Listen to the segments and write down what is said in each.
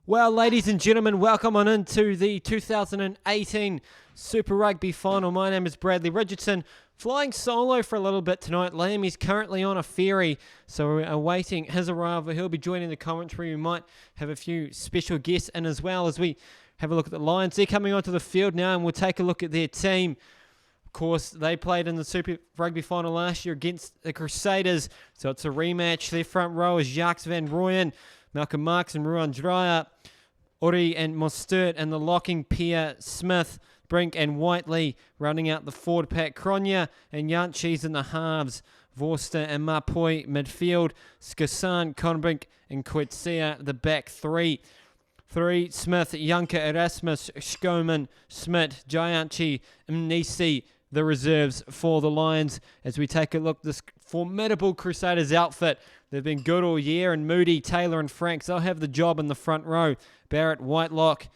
Well, ladies and gentlemen, welcome on into the 2018 Super Rugby Final. My name is Bradley Richardson, flying solo for a little bit tonight. Liam is currently on a ferry, so we're awaiting his arrival. He'll be joining the commentary. We might have a few special guests in as well as we have a look at the Lions. They're coming onto the field now, and we'll take a look at their team. Of course, they played in the Super Rugby Final last year against the Crusaders, so it's a rematch. Their front row is Jacques van Rooyen, Malcolm Marx and Ruan Dreyer, Ori and Mostert, and the locking pair Smith, Brink and Whiteley rounding out the forward pack. Cronje and Jantjies in the halves, Vorster and Mapoi midfield, Skasan, Conbrink and Coetzee the back three. Smith, Juncker, Erasmus, Schoeman, Smith, Jantjie, Mnisi, the reserves for the Lions. As we take a look at this formidable Crusaders outfit, they've been good all year, and Moody, Taylor and Franks, they'll have the job in the front row. Barrett, Whitelock,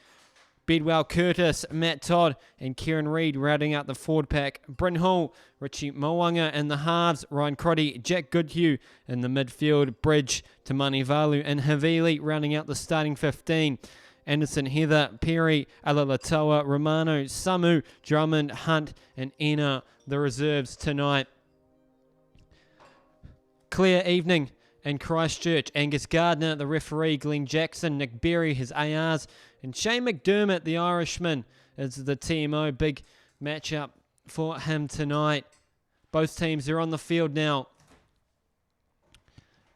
Bedwell, Curtis, Matt Todd and Kieran Reid rounding out the forward pack. Bryn Hall, Richie Mo'unga in the halves, Ryan Crotty, Jack Goodhue in the midfield, Bridge, Tamani Valu and Havili rounding out the starting 15. Anderson, Heather, Perry, Alalatoa, Romano, Samu, Drummond, Hunt and Ena, the reserves tonight. Clear evening in Christchurch. Angus Gardner, the referee, Glenn Jackson, Nick Berry, his ARs, and Shane McDermott, the Irishman, is the TMO. Big matchup for him tonight. Both teams are on the field now.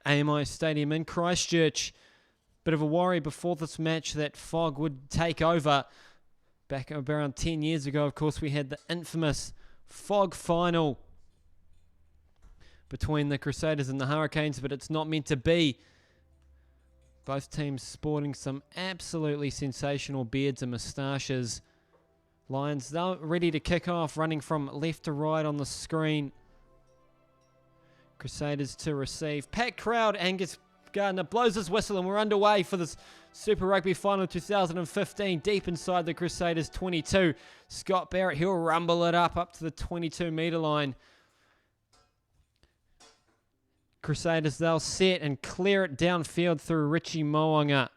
AMI Stadium in Christchurch. Bit of a worry before this match that fog would take over. Back around 10 years ago, of course, we had the infamous fog final between the Crusaders and the Hurricanes, but it's not meant to be. Both teams sporting some absolutely sensational beards and moustaches. Lions, they're ready to kick off, running from left to right on the screen. Crusaders to receive. Packed crowd. Angus Gardner blows his whistle, and we're underway for this Super Rugby Final 2015, deep inside the Crusaders 22. Scott Barrett, he'll rumble it up to the 22-metre line. Crusaders, they'll set and clear it downfield through Richie Mo'unga.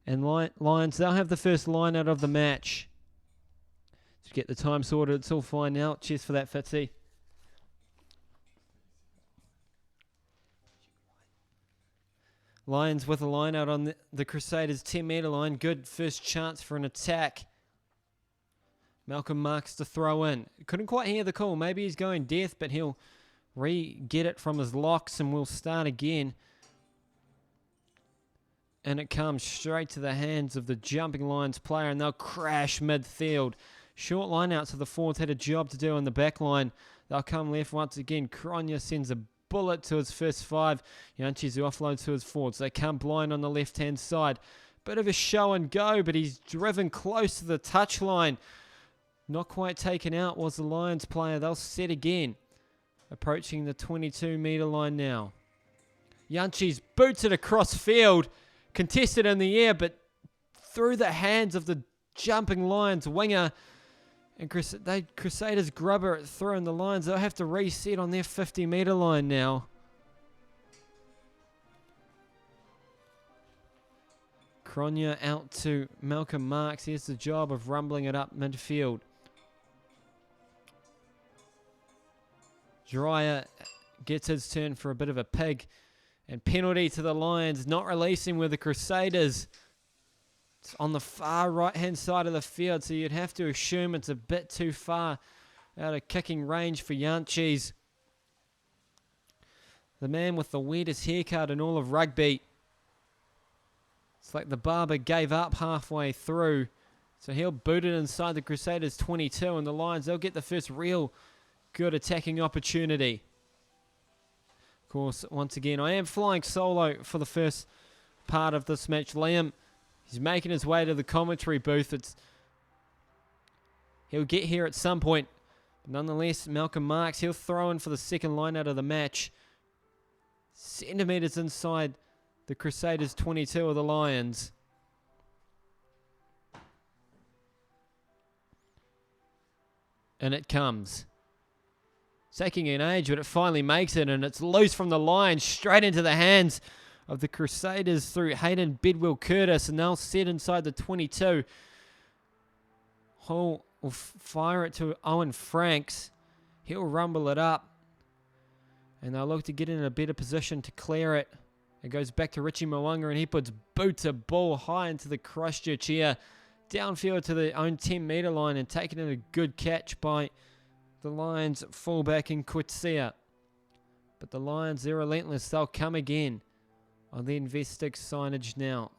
And Lions, they'll have the first line out of the match. To get the time sorted, it's all fine now. Cheers for that, Fitzy. Lions with a line out on the Crusaders 10-metre line. Good first chance for an attack. Malcolm Marx to throw in. Couldn't quite hear the call. Maybe he's going death, but he'll re-get it from his locks and we'll start again. And it comes straight to the hands of the jumping Lions player, and they'll crash midfield. Short line out, so the forwards had a job to do on the back line. They'll come left once again. Cronje sends a bullet to his first five. Jantjies who offloads to his forwards. They come blind on the left-hand side. Bit of a show and go, but he's driven close to the touchline. Not quite taken out was the Lions player. They'll set again. Approaching the 22-metre line now. Jantjies boots it across field. Contested in the air, but through the hands of the jumping Lions winger. And Crusaders grubber it through, and the Lions, they'll have to reset on their 50-metre line now. Cronje out to Malcolm Marx. Here's the job of rumbling it up midfield. Dreyer gets his turn for a bit of a pig. And penalty to the Lions, not releasing with the Crusaders. It's on the far right-hand side of the field, so you'd have to assume it's a bit too far out of kicking range for Jantjies. The man with the weirdest haircut in all of rugby. It's like the barber gave up halfway through. So he'll boot it inside the Crusaders 22, and the Lions, they'll get the first real good attacking opportunity. Of course, once again, I am flying solo for the first part of this match. Liam, he's making his way to the commentary booth. He'll get here at some point. But nonetheless, Malcolm Marx, he'll throw in for the second line out of the match. Centimetres inside the Crusaders 22 of the Lions. And it comes. taking an age, but it finally makes it, and it's loose from the Lions straight into the hands of the Crusaders through Hayden Bedwell-Curtis, and they'll set inside the 22. Hall will fire it to Owen Franks. He'll rumble it up, and they'll look to get in a better position to clear it. It goes back to Richie Mwanga, and he puts boot to ball high into the Christchurch here, downfield to the own 10-metre line, and taking in a good catch by the Lions fullback in Quitsia. But the Lions, they're relentless. They'll come again on the Investix signage now.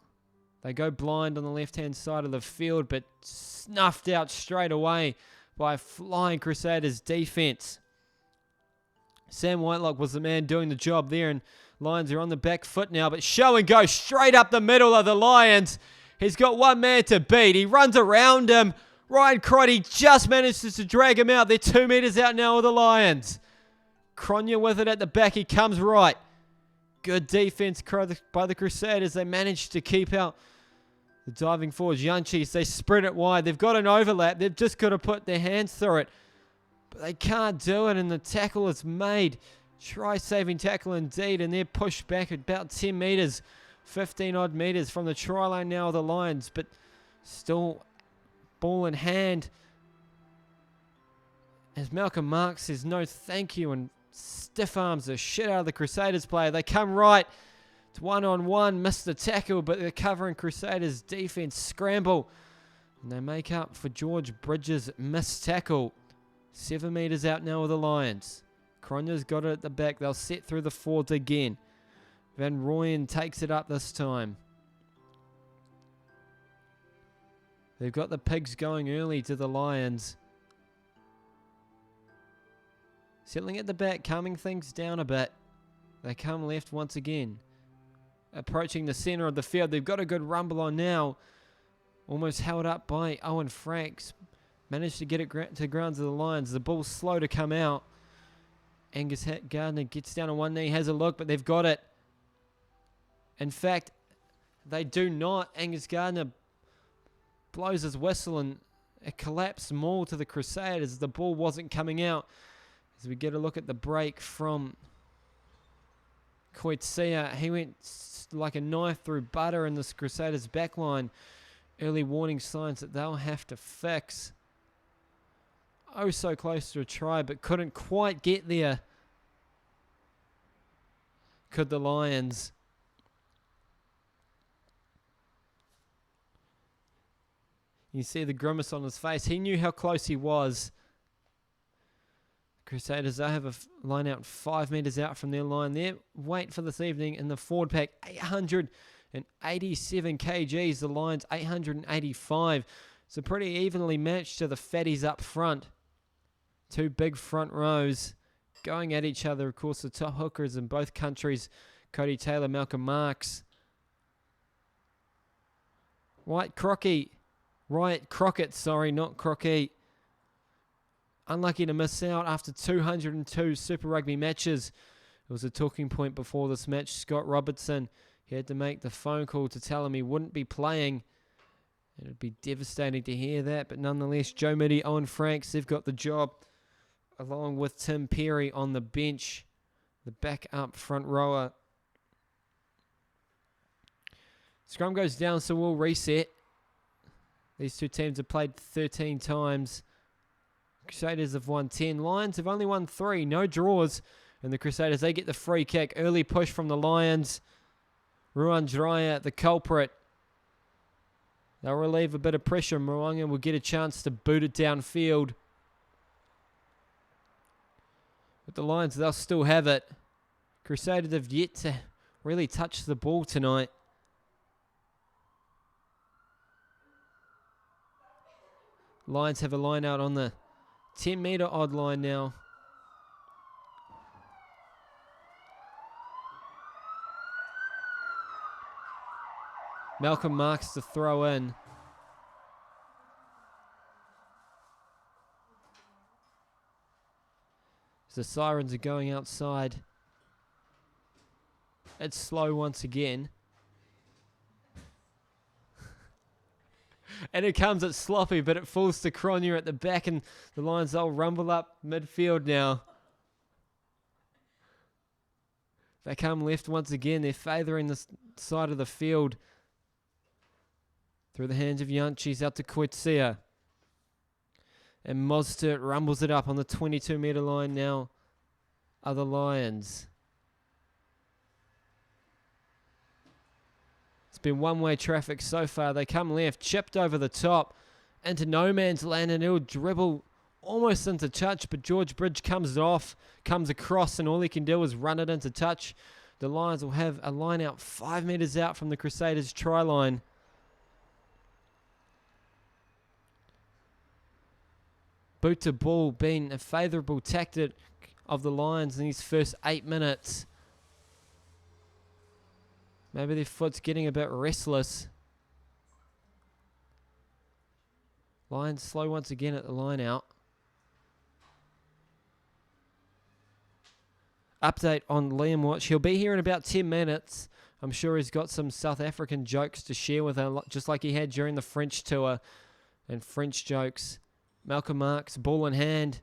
They go blind on the left-hand side of the field, but snuffed out straight away by flying Crusaders defence. Sam Whitelock was the man doing the job there, and Lions are on the back foot now, but show and go straight up the middle of the Lions. He's got one man to beat. He runs around him. Ryan Crotty just manages to drag him out. They're 2 metres out now of the Lions. Cronje with it at the back. He comes right. Good defence by the Crusaders. They managed to keep out the diving forwards. Yanchis, they spread it wide. They've got an overlap. They've just got to put their hands through it. But they can't do it, and the tackle is made. Try-saving tackle indeed, and they're pushed back about 10 metres. 15-odd metres from the try line now of the Lions, but still ball in hand. As Malcolm Marks says no thank you and stiff arms the shit out of the Crusaders player. They come right. It's one-on-one. Missed the tackle, but they're covering Crusaders defence. Scramble. And they make up for George Bridges' missed tackle. 7 metres out now of the Lions. Cronje's got it at the back. They'll set through the forwards again. Van Rooyen takes it up this time. They've got the Pigs going early to the Lions. Settling at the back, calming things down a bit. They come left once again. Approaching the centre of the field. They've got a good rumble on now. Almost held up by Owen Franks. Managed to get it to grounds of the Lions. The ball's slow to come out. Angus Gardner gets down on one knee, has a look, but they've got it. In fact, they do not. Angus Gardner blows his whistle, and it collapsed more to the Crusaders. The ball wasn't coming out. As we get a look at the break from Coetzee, he went like a knife through butter in this Crusaders backline. Early warning signs that they'll have to fix. Oh, so close to a try, but couldn't quite get there. Could the Lions? You see the grimace on his face. He knew how close he was. Crusaders, they have a line out 5 metres out from their line. Their weight for this evening in the forward pack, 887 kgs. The Lions, 885. So pretty evenly matched to the fatties up front. 2 big front rows going at each other. Of course, the top hookers in both countries, Cody Taylor, Malcolm Marks. Wyatt Crockett, sorry, not Crockett. Unlucky to miss out after 202 Super Rugby matches. It was a talking point before this match. Scott Robertson, he had to make the phone call to tell him he wouldn't be playing. It would be devastating to hear that, but nonetheless, Joe Mitty, Owen Franks, they've got the job, along with Tim Perry on the bench, the backup front rower. Scrum goes down, so we'll reset. These two teams have played 13 times. Crusaders have won 10. Lions have only won 3. No draws. And the Crusaders, they get the free kick. Early push from the Lions. Ruan Dreyer, the culprit. They'll relieve a bit of pressure. Mwanga will get a chance to boot it downfield. But the Lions, they'll still have it. Crusaders have yet to really touch the ball tonight. Lions have a line out on the 10-metre odd line now. Malcolm Marks to throw in. As the sirens are going outside. It's slow once again. And it comes at sloppy, but it falls to Cronje at the back, and the Lions, they'll rumble up midfield now. They come left once again. They're favouring this side of the field. Through the hands of Yanchis out to Coetzee. And Mostert rumbles it up on the 22-metre line now. Are the Lions. It's been one-way traffic so far. They come left, chipped over the top into no man's land, and he'll dribble almost into touch, but George Bridge comes across, and all he can do is run it into touch. The Lions will have a line out 5 metres out from the Crusaders' try line. Boot to ball being a favourable tactic of the Lions in these first 8 minutes. Maybe their foot's getting a bit restless. Lions slow once again at the line out. Update on Liam Watch. He'll be here in about 10 minutes. I'm sure he's got some South African jokes to share with her, just like he had during the French tour. And French jokes. Malcolm Marks, ball in hand.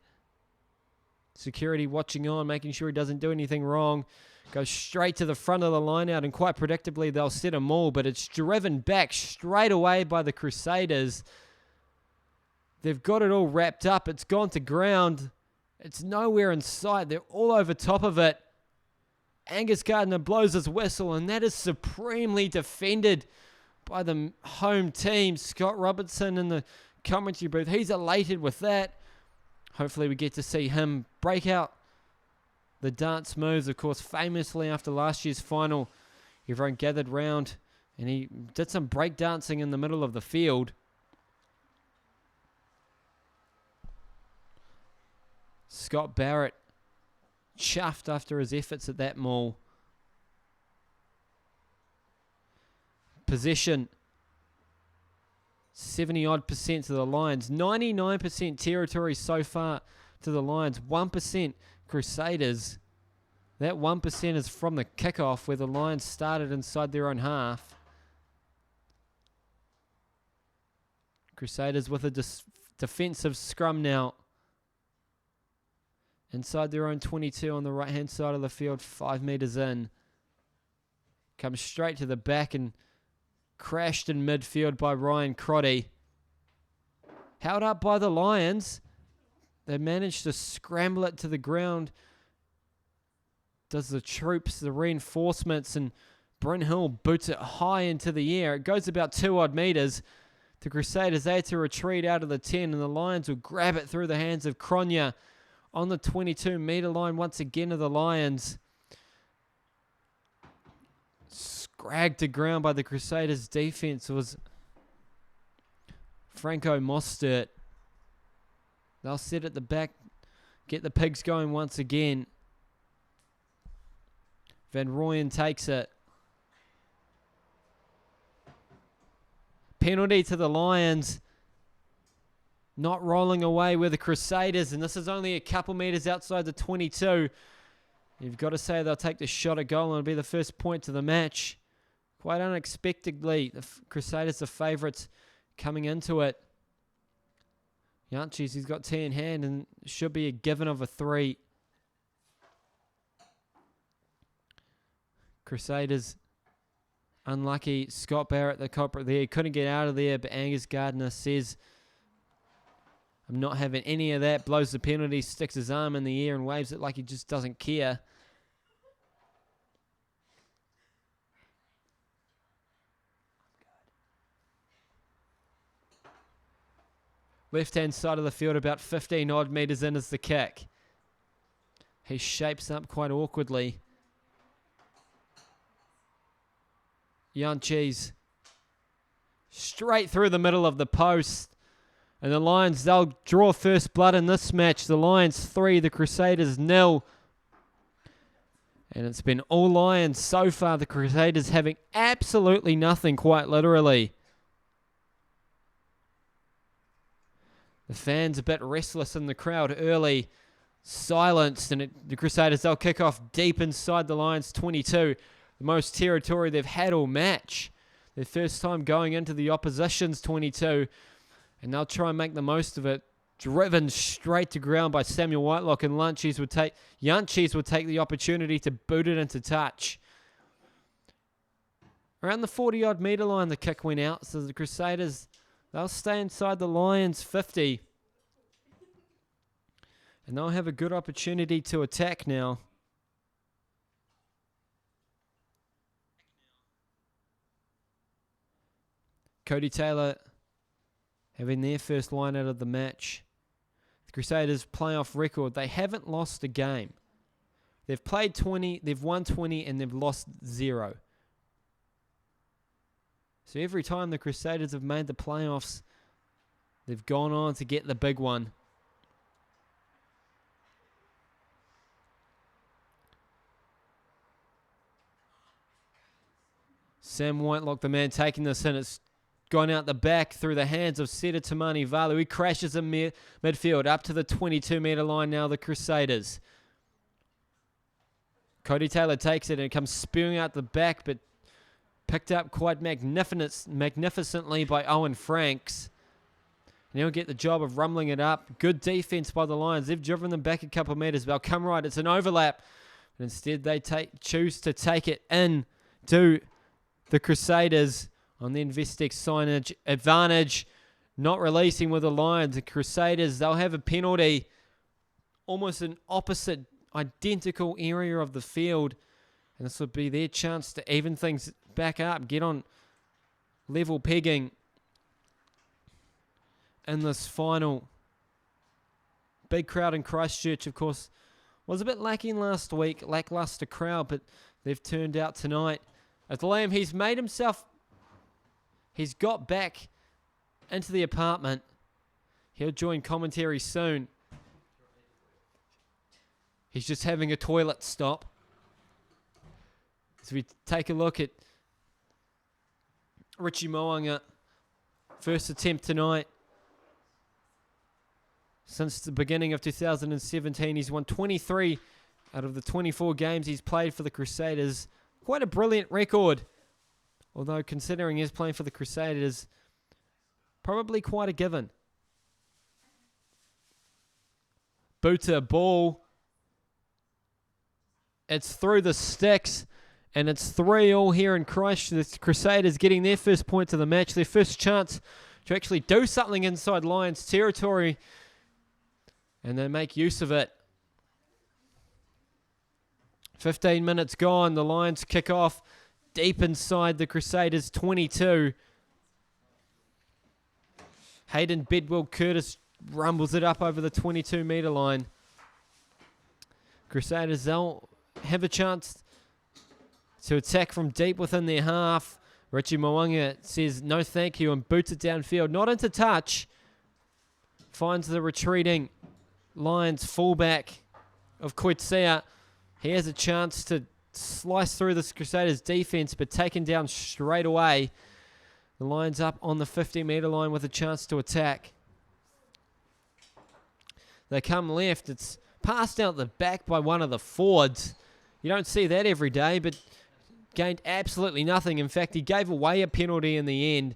Security watching on, making sure he doesn't do anything wrong. Goes straight to the front of the line out, and quite predictably they'll set a maul, but it's driven back straight away by the Crusaders. They've got it all wrapped up. It's gone to ground. It's nowhere in sight. They're all over top of it. Angus Gardner blows his whistle, and that is supremely defended by the home team. Scott Robertson in the commentary booth, he's elated with that. Hopefully we get to see him break out the dance moves. Of course, famously after last year's final, everyone gathered round and he did some break dancing in the middle of the field. Scott Barrett chuffed after his efforts at that maul. Possession 70-odd% to the Lions. 99% territory so far to the Lions. 1% Crusaders. That 1% is from the kickoff where the Lions started inside their own half. Crusaders with a defensive scrum now. Inside their own 22 on the right-hand side of the field, 5 metres in. Comes straight to the back and crashed in midfield by Ryan Crotty. Held up by the Lions. They managed to scramble it to the ground. Does the troops, the reinforcements, and Bryn Hill boots it high into the air. It goes about 2 odd metres. The Crusaders, they had to retreat out of the 10, and the Lions will grab it through the hands of Cronje on the 22-metre line once again of the Lions. Scragged to ground by the Crusaders' defense was Franco Mostert. They'll sit at the back, get the Pigs going once again. Van Rooyen takes it. Penalty to the Lions. Not rolling away with the Crusaders, and this is only a couple metres outside the 22. You've got to say they'll take the shot at goal and it'll be the first point to the match. Quite unexpectedly, the Crusaders are favourites coming into it. Yanchis, he's got 10 in hand and should be a given of a 3. Crusaders unlucky. Scott Barrett, the culprit there. He couldn't get out of there, but Angus Gardner says, I'm not having any of that. Blows the penalty, sticks his arm in the air and waves it like he just doesn't care. Left-hand side of the field, about 15 odd metres in is the kick. He shapes up quite awkwardly. Yanchis straight through the middle of the post. And the Lions, they'll draw first blood in this match. The Lions 3, the Crusaders 0. And it's been all Lions so far. The Crusaders having absolutely nothing, quite literally. The fans a bit restless in the crowd early. Silenced. And the Crusaders, they'll kick off deep inside the Lions 22. The most territory they've had all match. Their first time going into the opposition's 22. And they'll try and make the most of it. driven straight to ground by Samuel Whitelock, and Junchies would take the opportunity to boot it into touch. Around the 40-odd metre line, the kick went out, so the Crusaders, they'll stay inside the Lions' 50. And they'll have a good opportunity to attack now. Cody Taylor having their first line out of the match. The Crusaders' playoff record, they haven't lost a game. They've played 20, they've won 20, and they've lost 0. So every time the Crusaders have made the playoffs, they've gone on to get the big one. Sam Whitelock, the man taking this in, it's gone out the back through the hands of Seta Tamani Valu. He crashes in midfield up to the 22-metre line now, the Crusaders. Cody Taylor takes it and it comes spewing out the back, but picked up quite magnificently by Owen Franks. And he'll get the job of rumbling it up. Good defense by the Lions. They've driven them back a couple of metres. They'll come right. It's an overlap. But instead they choose to take it in to the Crusaders on the Investec signage advantage. Not releasing with the Lions. The Crusaders, they'll have a penalty. Almost an opposite, identical area of the field. And this would be their chance to even things back up, get on level pegging in this final. Big crowd in Christchurch, of course, was a bit lacking last week, lackluster crowd, but they've turned out tonight. At Liam, he's got back into the apartment. He'll join commentary soon. He's just having a toilet stop. So we take a look at Richie Mo'unga. First attempt tonight. Since the beginning of 2017, he's won 23 out of the 24 games he's played for the Crusaders. Quite a brilliant record. Although considering he's playing for the Crusaders, probably quite a given. Booter ball. It's through the sticks. And it's 3-3 here in Christchurch. The Crusaders getting their first point of the match. Their first chance to actually do something inside Lions territory. And they make use of it. 15 minutes gone. The Lions kick off deep inside the Crusaders' 22. Hayden Bedwell Curtis rumbles it up over the 22-metre line. Crusaders, they'll have a chance to attack from deep within their half. Richie Mo'unga says no thank you and boots it downfield. Not into touch. Finds the retreating Lions fullback of Koitsea. He has a chance to slice through this Crusaders defense, but taken down straight away. The Lions up on the 50-metre line with a chance to attack. They come left. It's passed out the back by one of the forwards. You don't see that every day, but gained absolutely nothing. In fact, he gave away a penalty in the end.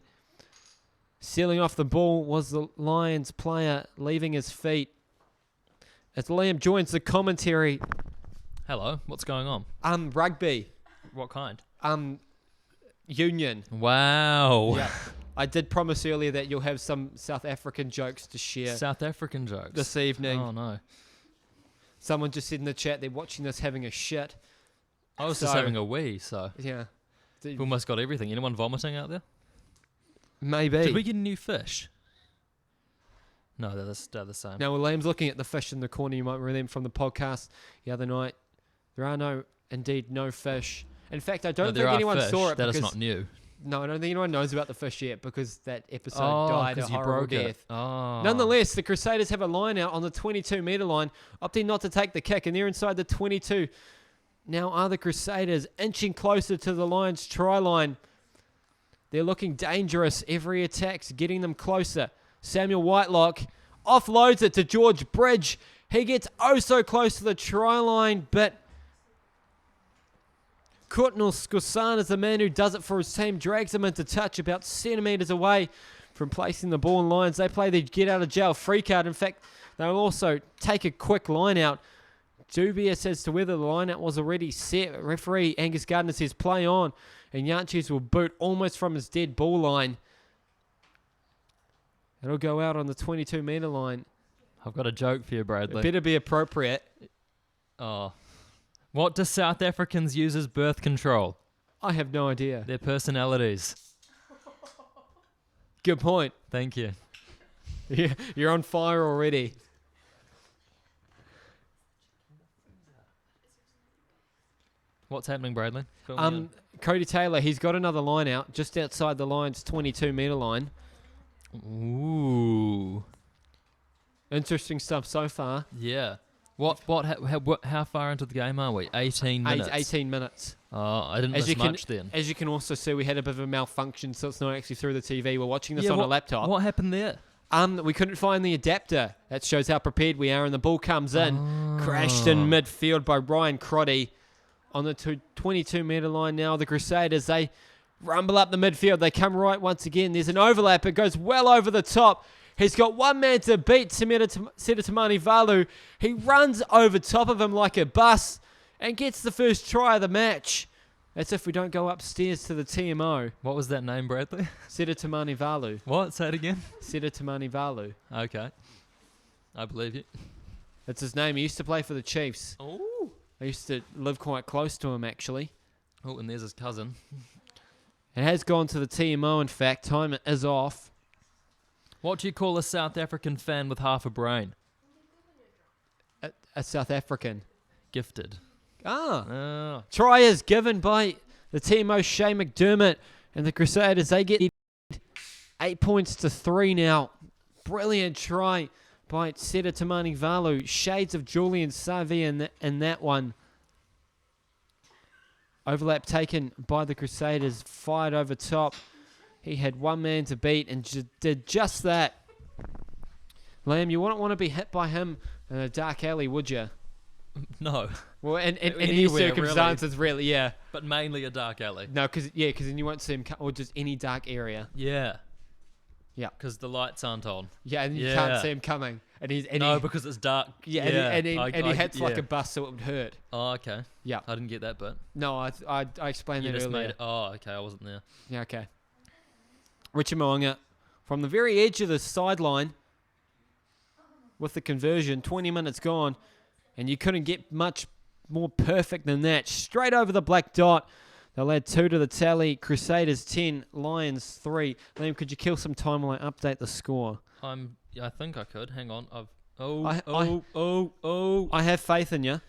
Sealing off the ball was the Lions player leaving his feet. As Liam joins the commentary. Hello, what's going on? Rugby. What kind? Union. Wow. Yeah. I did promise earlier that you'll have some South African jokes to share. South African jokes? This evening. Oh, no. Someone just said in the chat they're watching this having a shit. I was just having a wee, so. Yeah. We almost got everything. Anyone vomiting out there? Maybe. Did we get a new fish? No, they're the same. Now, well, Liam's looking at the fish in the corner. You might remember them from the podcast the other night. There are no fish. In fact, I don't think anyone saw it. That is not new. No, I don't think anyone knows about the fish yet because that episode died a horrible death. Oh. Nonetheless, the Crusaders have a line out on the 22-metre line, opting not to take the kick, and they're inside the 22. Now are the Crusaders inching closer to the Lions' try line. They're looking dangerous. Every attack's getting them closer. Samuel Whitelock offloads it to George Bridge. He gets so close to the try line, but Courtnall Skosan is the man who does it for his team, drags him into touch about centimetres away from placing the ball in lines. They play the get out of jail free card. In fact, they'll also take a quick line out. Dubious as to whether the line out was already set. Referee Angus Gardner says play on, and Yanchis will boot almost from his dead ball line. It'll go out on the 22-metre line. I've got a joke for you, Bradley. It better be appropriate. Oh. What do South Africans use as birth control? I have no idea. Their personalities. Good point. Thank you. You're on fire already. What's happening, Bradley? Fill me in. Cody Taylor, he's got another line out just outside the line's 22-metre line. Ooh. Interesting stuff so far. Yeah. How far into the game are we? 18 minutes. 18 minutes. Oh, I didn't miss much then. As you can also see, we had a bit of a malfunction, so it's not actually through the TV. We're watching this on a laptop. What happened there? We couldn't find the adapter. That shows how prepared we are, and the ball comes in. Crashed in midfield by Ryan Crotty. On the 22-metre line now, the Crusaders, they rumble up the midfield. They come right once again. There's an overlap. It goes well over the top. He's got one man to beat, Tamani Valu. He runs over top of him like a bus and gets the first try of the match. That's if we don't go upstairs to the TMO. What was that name, Bradley? Tamani Valu. What? Say it again. Tamani Valu. Okay. I believe you. That's his name. He used to play for the Chiefs. Oh. I used to live quite close to him, actually. Oh, and there's his cousin. It has gone to the TMO, in fact. Time is off. What do you call a South African fan with half a brain? A South African. Gifted. Ah. Try is given by the TMO, Shea McDermott. And the Crusaders, they get 8 points to 3 now. Brilliant try by Tamani Valu. Shades of Julian Savi in that one. Overlap taken by the Crusaders. Fired over top. He had one man to beat and did just that. Liam, you wouldn't want to be hit by him in a dark alley, would you? No. Well, in any circumstances, really, yeah. But mainly a dark alley. No, because then you won't see him, or just any dark area. Yeah. Yeah. Because the lights aren't on. Yeah, and you can't see him coming. Because it's dark. Yeah, and he hits like a bus, so it would hurt. Oh, okay. Yeah. I didn't get that bit. No, I explained that earlier. Okay, I wasn't there. Yeah, okay. Richard Mo'unga from the very edge of the sideline with the conversion. 20 minutes gone, and you couldn't get much more perfect than that. Straight over the black dot. They'll add 2 to the tally. Crusaders 10, Lions 3. Liam, could you kill some time while I update the score? I think I could. Hang on. I have faith in you.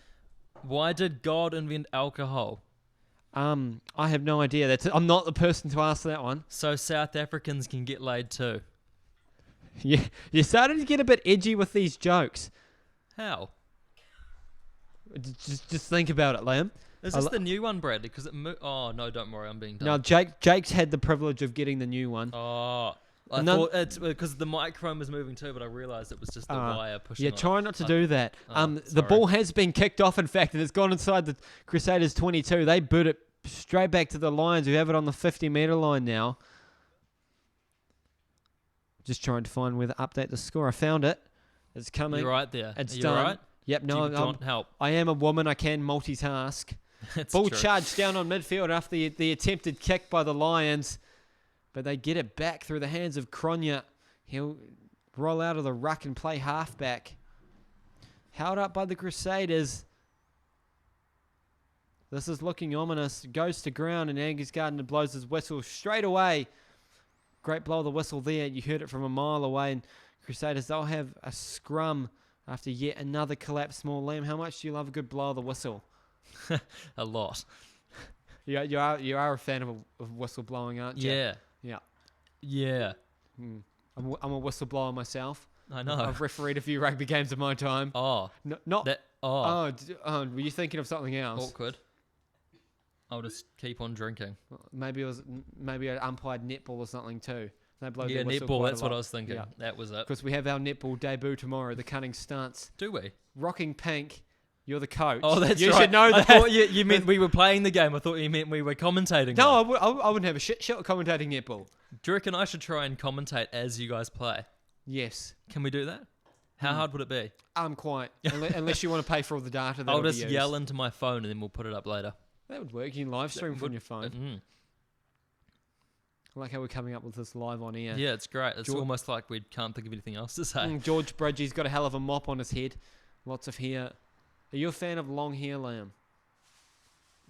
Why did God invent alcohol? I have no idea. I'm not the person to ask that one. So South Africans can get laid too. Yeah, you're starting to get a bit edgy with these jokes. How? Just think about it, Liam. Is this the new one, Bradley? Because oh no, don't worry, I'm being done. No, Jake's had the privilege of getting the new one. Oh, I thought it's because the microphone was moving too, but I realised it was just the wire pushing. Yeah, try not to do that. The sorry. ball has been kicked off, in fact, and it's gone inside the Crusaders 22. They boot it straight back to the Lions, who have it on the 50-metre line now. Just trying to find where to update the score. I found it. It's coming. You're right there. It's Are you done. right? Yep. No, do you want help? I am a woman. I can multitask. Ball charged down on midfield after the attempted kick by the Lions, but they get it back through the hands of Cronje. He'll roll out of the ruck and play halfback. Held up by the Crusaders. This is looking ominous. Goes to ground, and Angus Gardner blows his whistle straight away. Great blow of the whistle there. You heard it from a mile away. And Crusaders, they'll have a scrum after yet another collapse. Small Liam, how much do you love a good blow of the whistle? A lot. You are a fan of whistle blowing, aren't you? Yeah. Yeah. Yeah. I'm a whistleblower myself. I know. I've refereed a few rugby games in my time. Oh. Not that. Oh, were you thinking of something else? Awkward. I'll just keep on drinking. Maybe I umpired netball or something too. They blow yeah, their whistle netball. quite That's a what lot. I was thinking. Yeah. That was it. Because we have our netball debut tomorrow. The cunning stunts. Do we? Rocking pink. You're the coach. Oh, that's you right. should know that. I thought you meant we were playing the game. I thought you meant we were commentating. No, I wouldn't have a shit commentating netball. Do you reckon I should try and commentate as you guys play? Yes. Can we do that? How hard would it be? Quite. Unless you want to pay for all the data. I'll just yell into my phone and then we'll put it up later. That would work. You can live stream from your phone. I like how we're coming up with this live on air. Yeah, it's great. It's almost like we can't think of anything else to say. George Bridgie's got a hell of a mop on his head. Lots of hair. Are you a fan of long hair, Liam?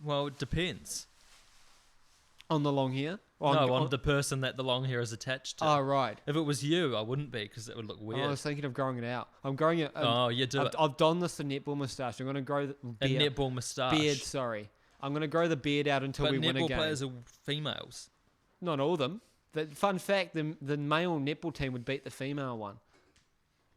Well, it depends. On the long hair? On the person that the long hair is attached to. Oh, right. If it was you, I wouldn't be because it would look weird. I was thinking of growing it out. I'm growing it. I've done this the netball moustache. I'm going to grow the beard. A netball moustache. Beard, sorry. I'm going to grow the beard out until we win a game. But netball players are females. Not all of them. The fun fact, the male netball team would beat the female one.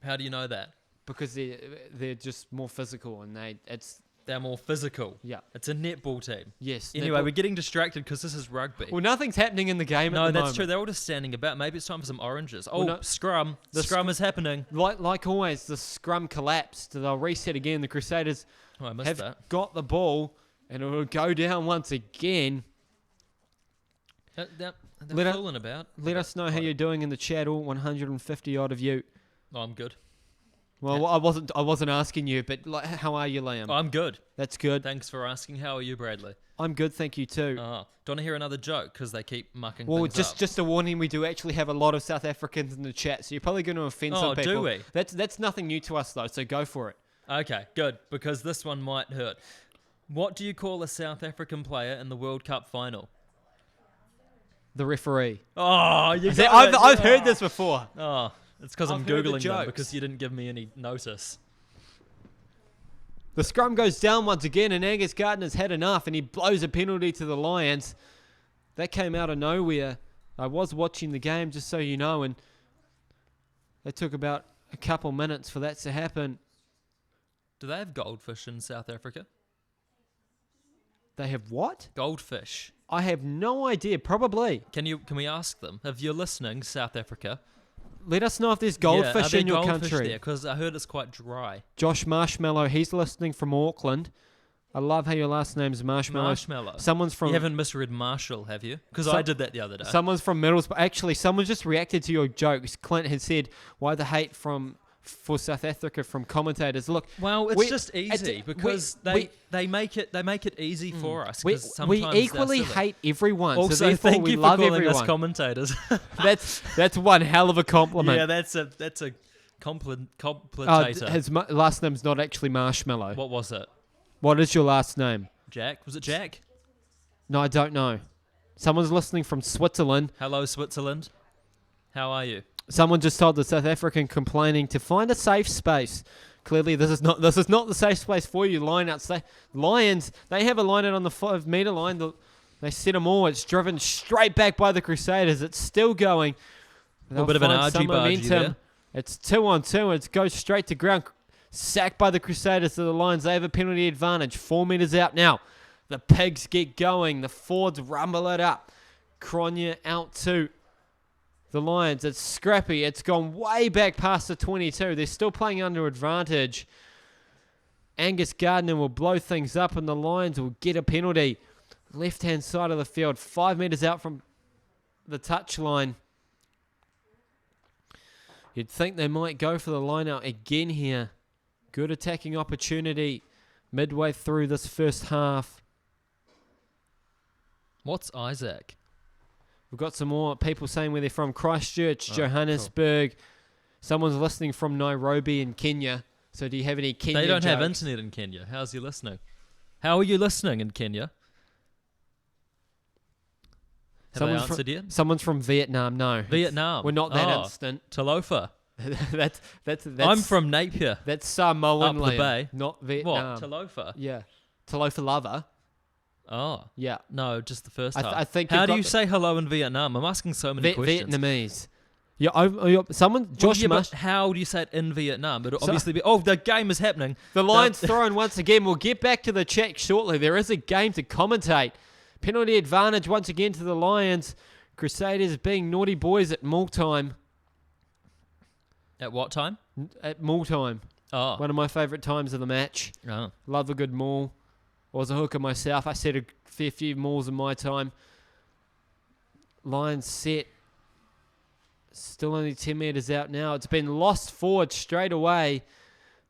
How do you know that? Because they're just more physical and they're more physical. Yeah. It's a netball team. Yes. Anyway, we're getting distracted because this is rugby. Well, nothing's happening in the game at the moment. No, that's true. They're all just standing about. Maybe it's time for some oranges. Scrum. The scrum is happening. Like always, the scrum collapsed. They'll reset again. The Crusaders have got the ball and it will go down once again. They're fooling about. Let us know how you're doing in the chat, all 150 odd of you. Oh, I'm good. Well, I wasn't asking you, but how are you, Liam? I'm good. That's good. Thanks for asking. How are you, Bradley? I'm good, thank you too. Do you want to hear another joke? Because they keep mucking things up. Well, just a warning, we do actually have a lot of South Africans in the chat, so you're probably going to offend some people. Do we? That's nothing new to us, though, so go for it. Okay, good, because this one might hurt. What do you call a South African player in the World Cup final? The referee. Oh, I've heard this before. Oh, it's because I'm Googling them because you didn't give me any notice. The scrum goes down once again, and Angus Gardner's had enough, and he blows a penalty to the Lions. That came out of nowhere. I was watching the game, just so you know, and it took about a couple minutes for that to happen. Do they have goldfish in South Africa? They have what? Goldfish. I have no idea. Probably. Can we ask them? If you're listening, South Africa, let us know if there's goldfish in your country. Because I heard it's quite dry. Josh Marshmallow, he's listening from Auckland. I love how your last name's Marshmallow. Marshmallow. Someone's from. You haven't misread Marshall, have you? Because I did that the other day. Someone's from Middlesbrough. Actually, someone just reacted to your jokes. Clint had said, "Why the hate for South Africa from commentators?" Look, well, it's just easy because they make it easy for us. We equally hate everyone. Also, so therefore thank we you for love calling everyone. us commentators. that's one hell of a compliment. Yeah, that's a completator. His last name's not actually Marshmallow. What was it? What is your last name? Jack. Was it Jack? No, I don't know. Someone's listening from Switzerland. Hello, Switzerland. How are you? Someone just told the South African complaining to find a safe space. Clearly, this is not the safe space for you. Lions, they have a line out on the 5 metre line. They set them all. It's driven straight back by the Crusaders. It's still going. A little bit of an argy-bargy there. It's 2-on-2. It goes straight to ground. Sacked by the Crusaders to the Lions. They have a penalty advantage. 4 metres out now. The Pigs get going. The Fords rumble it up. Cronje out to the Lions. It's scrappy. It's gone way back past the 22. They're still playing under advantage. Angus Gardner will blow things up and the Lions will get a penalty. Left-hand side of the field. 5 metres out from the touchline. You'd think they might go for the line out again here. Good attacking opportunity midway through this first half. What's Isaac? We've got some more people saying where they're from. Christchurch, Johannesburg. Cool. Someone's listening from Nairobi in Kenya. So do you have any Kenya They don't jokes? have internet in Kenya. How's you listening? How are you listening in Kenya? Have they answered yet? Someone's from Vietnam. No. Vietnam. We're not that instant. Talofa. that's I'm from Napier. That's Samoan, up the bay. Not Vietnam. What? Talofa? Yeah. Talofa lava. Oh. Yeah. No, just the first half. I think. How do you say hello in Vietnam? I'm asking so many questions. Vietnamese. Yeah, but how do you say it in Vietnam? It'll obviously be, the game is happening. The Lions thrown once again. We'll get back to the chat shortly. There is a game to commentate. Penalty advantage once again to the Lions. Crusaders being naughty boys at maul time. At what time? At maul time. Oh. One of my favourite times of the match. Oh. Love a good maul. I was a hooker myself. I set a fair few mauls in my time. Lions set. Still only 10 metres out now. It's been lost forward straight away.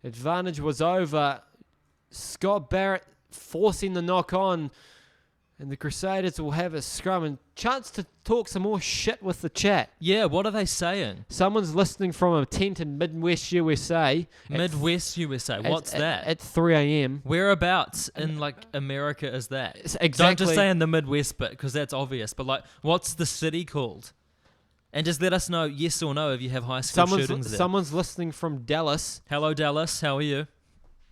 Advantage was over. Scott Barrett forcing the knock on. And the Crusaders will have a scrum and chance to talk some more shit with the chat. Yeah, what are they saying? Someone's listening from a tent in Midwest USA. Midwest USA. What's that? At 3 a.m. Whereabouts in America is that? Exactly. Don't just say in the Midwest bit because that's obvious. But what's the city called? And just let us know yes or no if you have high school shootings there. Someone's listening from Dallas. Hello, Dallas. How are you?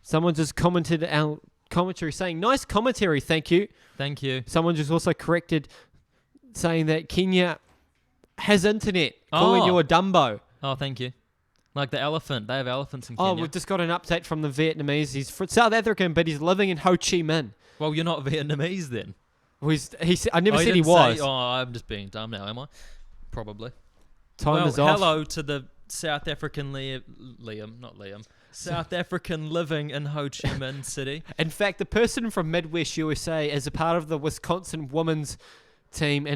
Someone just commented our commentary saying, nice commentary, thank you. Thank you. Someone just also corrected saying that Kenya has internet, calling you a Dumbo. Oh, thank you. Like the elephant. They have elephants in Kenya. Oh, we've just got an update from the Vietnamese. He's South African, but he's living in Ho Chi Minh. Well, you're not Vietnamese then. Well, I never said he was. I'm just being dumb now, am I? Probably. Time is off. Hello to the South African Liam. South African living in Ho Chi Minh City. In fact, the person from Midwest USA is a part of the Wisconsin women's team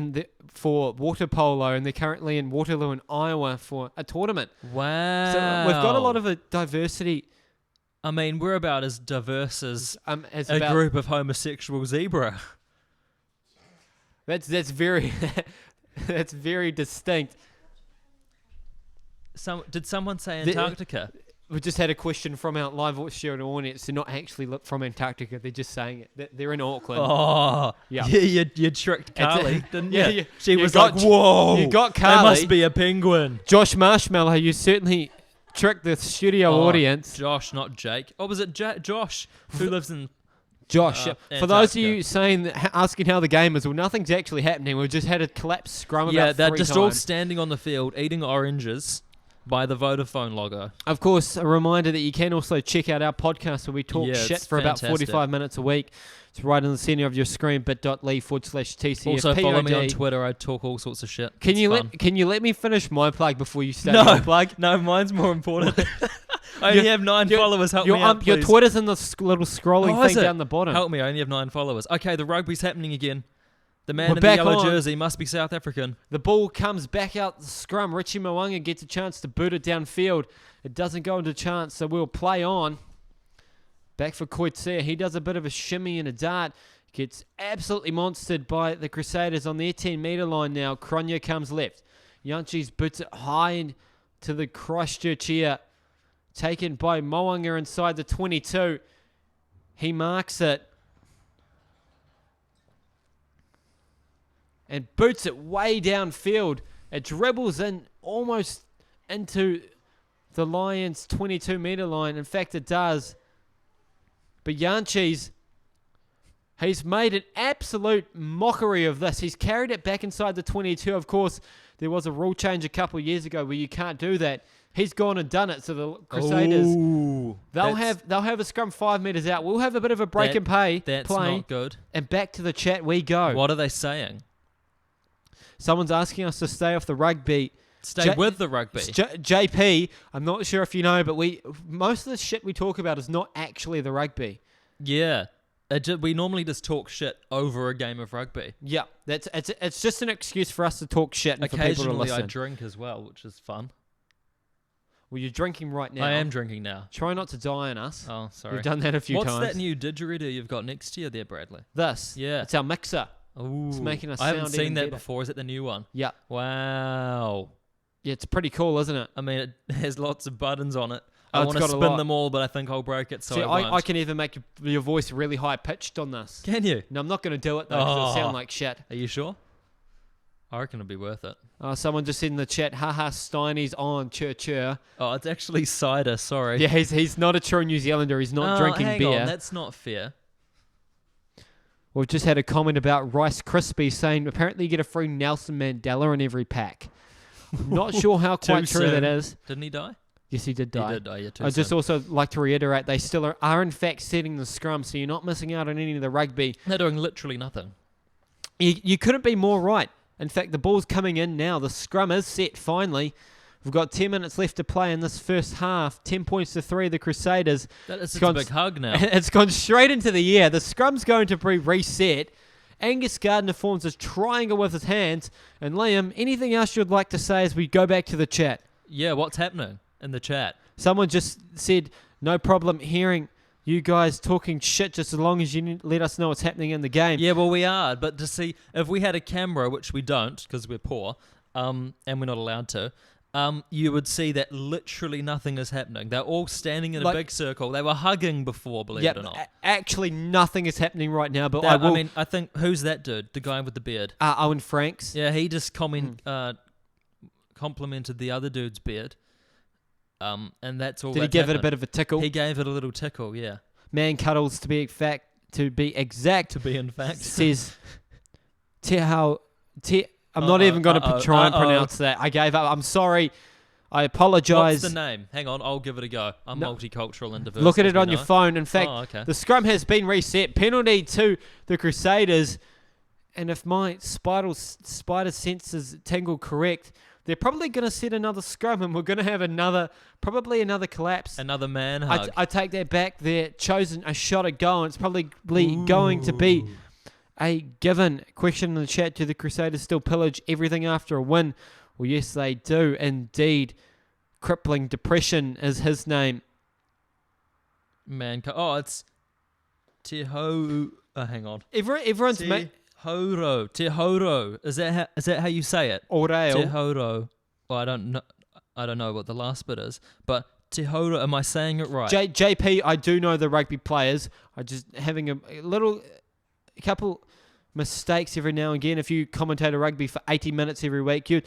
for water polo, and they're currently in Waterloo in Iowa for a tournament. Wow. So we've got a lot of a diversity. I mean, we're about as diverse as a about, group of homosexual zebra. That's very that's very distinct. Did someone say Antarctica? We just had a question from our live sharing audience. They're not actually from Antarctica. They're just saying it. They're in Auckland. Oh, yeah. You tricked Carly, didn't you? Yeah, she was like, whoa. You got Carly. That must be a penguin. Josh Marshmallow, you certainly tricked the studio audience. Josh, not Jake. Oh, was it Josh who lives in... Josh, for those of you asking how the game is, well, nothing's actually happening. We've just had a collapsed scrum about 3 times. Yeah, they're just all standing on the field eating oranges by the Vodafone logo. Of course, a reminder that you can also check out our podcast where we talk shit for fantastic. about 45 minutes a week. It's right in the center of your screen, bit.ly/TCF. Also, follow me on Twitter. I talk all sorts of shit. Can you let me finish my plug before you start your plug? No, mine's more important. I only have 9 followers. Help me out, please. Your Twitter's in the little scrolling thing down the bottom. Help me, I only have 9 followers. Okay, the rugby's happening again. The man in the yellow jersey must be South African. The ball comes back out the scrum. Richie Mwanga gets a chance to boot it downfield. It doesn't go into chance, so we'll play on. Back for Coetzee. He does a bit of a shimmy and a dart. Gets absolutely monstered by the Crusaders on their 10-metre line now. Cronje comes left. Yanchis boots it high to the Christchurch here. Taken by Mwanga inside the 22. He marks it. And boots it way downfield. It dribbles in almost into the Lions' 22-metre line. In fact, it does. But Yanchis, he's made an absolute mockery of this. He's carried it back inside the 22. Of course, there was a rule change a couple of years ago where you can't do that. He's gone and done it. So the Crusaders, they'll have a scrum 5 metres out. We'll have a bit of a break and pay. That's not good. And back to the chat we go. What are they saying? Someone's asking us to stay off the rugby. Stay with the rugby. JP, I'm not sure if you know, but most of the shit we talk about is not actually the rugby. Yeah. We normally just talk shit over a game of rugby. Yeah, it's just an excuse for us to talk shit and for people to listen. I drink as well, which is fun. Well, you're drinking right now. I am drinking now. Try not to die on us. Oh, sorry. We've done that a few times. What's that new didgeridoo you've got next to you there, Bradley? This. Yeah. It's our mixer. Ooh. It's making us sound I haven't seen that better. before. Is it the new one? Yeah. Wow. Yeah, it's pretty cool, isn't it? I mean, it has lots of buttons on it. Oh, I want to spin them all, but I think I'll break it, so See, I won't. I can even make your voice really high-pitched on this. Can you? No, I'm not going to do it, though, because it'll sound like shit. Are you sure? I reckon it'll be worth it. Someone just said in the chat, haha, Steiny's on, chur. Oh, it's actually cider, sorry. Yeah, he's not a true New Zealander. He's not drinking beer. On, that's not fair. We've just had a comment about Rice Krispies saying apparently you get a free Nelson Mandela in every pack. Not sure how quite true that is. Didn't he die? Yes, he did die. He did die, yeah, too I just also like to reiterate, they still are in fact setting the scrum, so you're not missing out on any of the rugby. They're doing literally nothing. You couldn't be more right. In fact, the ball's coming in now. The scrum is set finally. We've got 10 minutes left to play in this first half. 10 points to 3, the Crusaders. That is a big hug now. It's gone straight into the air. The scrum's going to be reset. Angus Gardner forms a triangle with his hands. And Liam, anything else you'd like to say as we go back to the chat? Yeah, what's happening in the chat? Someone just said, no problem hearing you guys talking shit just as long as you let us know what's happening in the game. Yeah, well, we are. But to see, if we had a camera, which we don't because we're poor, and we're not allowed to, you would see that literally nothing is happening. They're all standing in a big circle. They were hugging before, believe it or not. Actually, nothing is happening right now. But I think, who's that dude? The guy with the beard? Owen Franks. Yeah, he just complimented the other dude's beard. And that's all. Did he give it a bit of a tickle? He gave it a little tickle, yeah. Man cuddles to be exact. Says, I'm not even going to try and pronounce that. I gave up. I'm sorry. I apologise. What's the name? Hang on, I'll give it a go. I'm multicultural and diverse. Look at it on your phone. In fact, the scrum has been reset. Penalty to the Crusaders. And if my spider senses tingle correct, they're probably going to set another scrum and we're going to have probably another collapse. Another man hug. I take that back. They're chosen a shot at goal and it's probably going to be a given. Question in the chat, do the Crusaders still pillage everything after a win? Well, yes, they do indeed. Crippling Depression is his name. Man, it's Te Ho... hang on. Everyone's... Te Horo. Is that how you say it? Oreo. Te Horo. Well, I don't know what the last bit is, but Te Horo, am I saying it right? JP, I do know the rugby players. I just having a couple mistakes every now and again. If you commentate a rugby for 80 minutes every week, you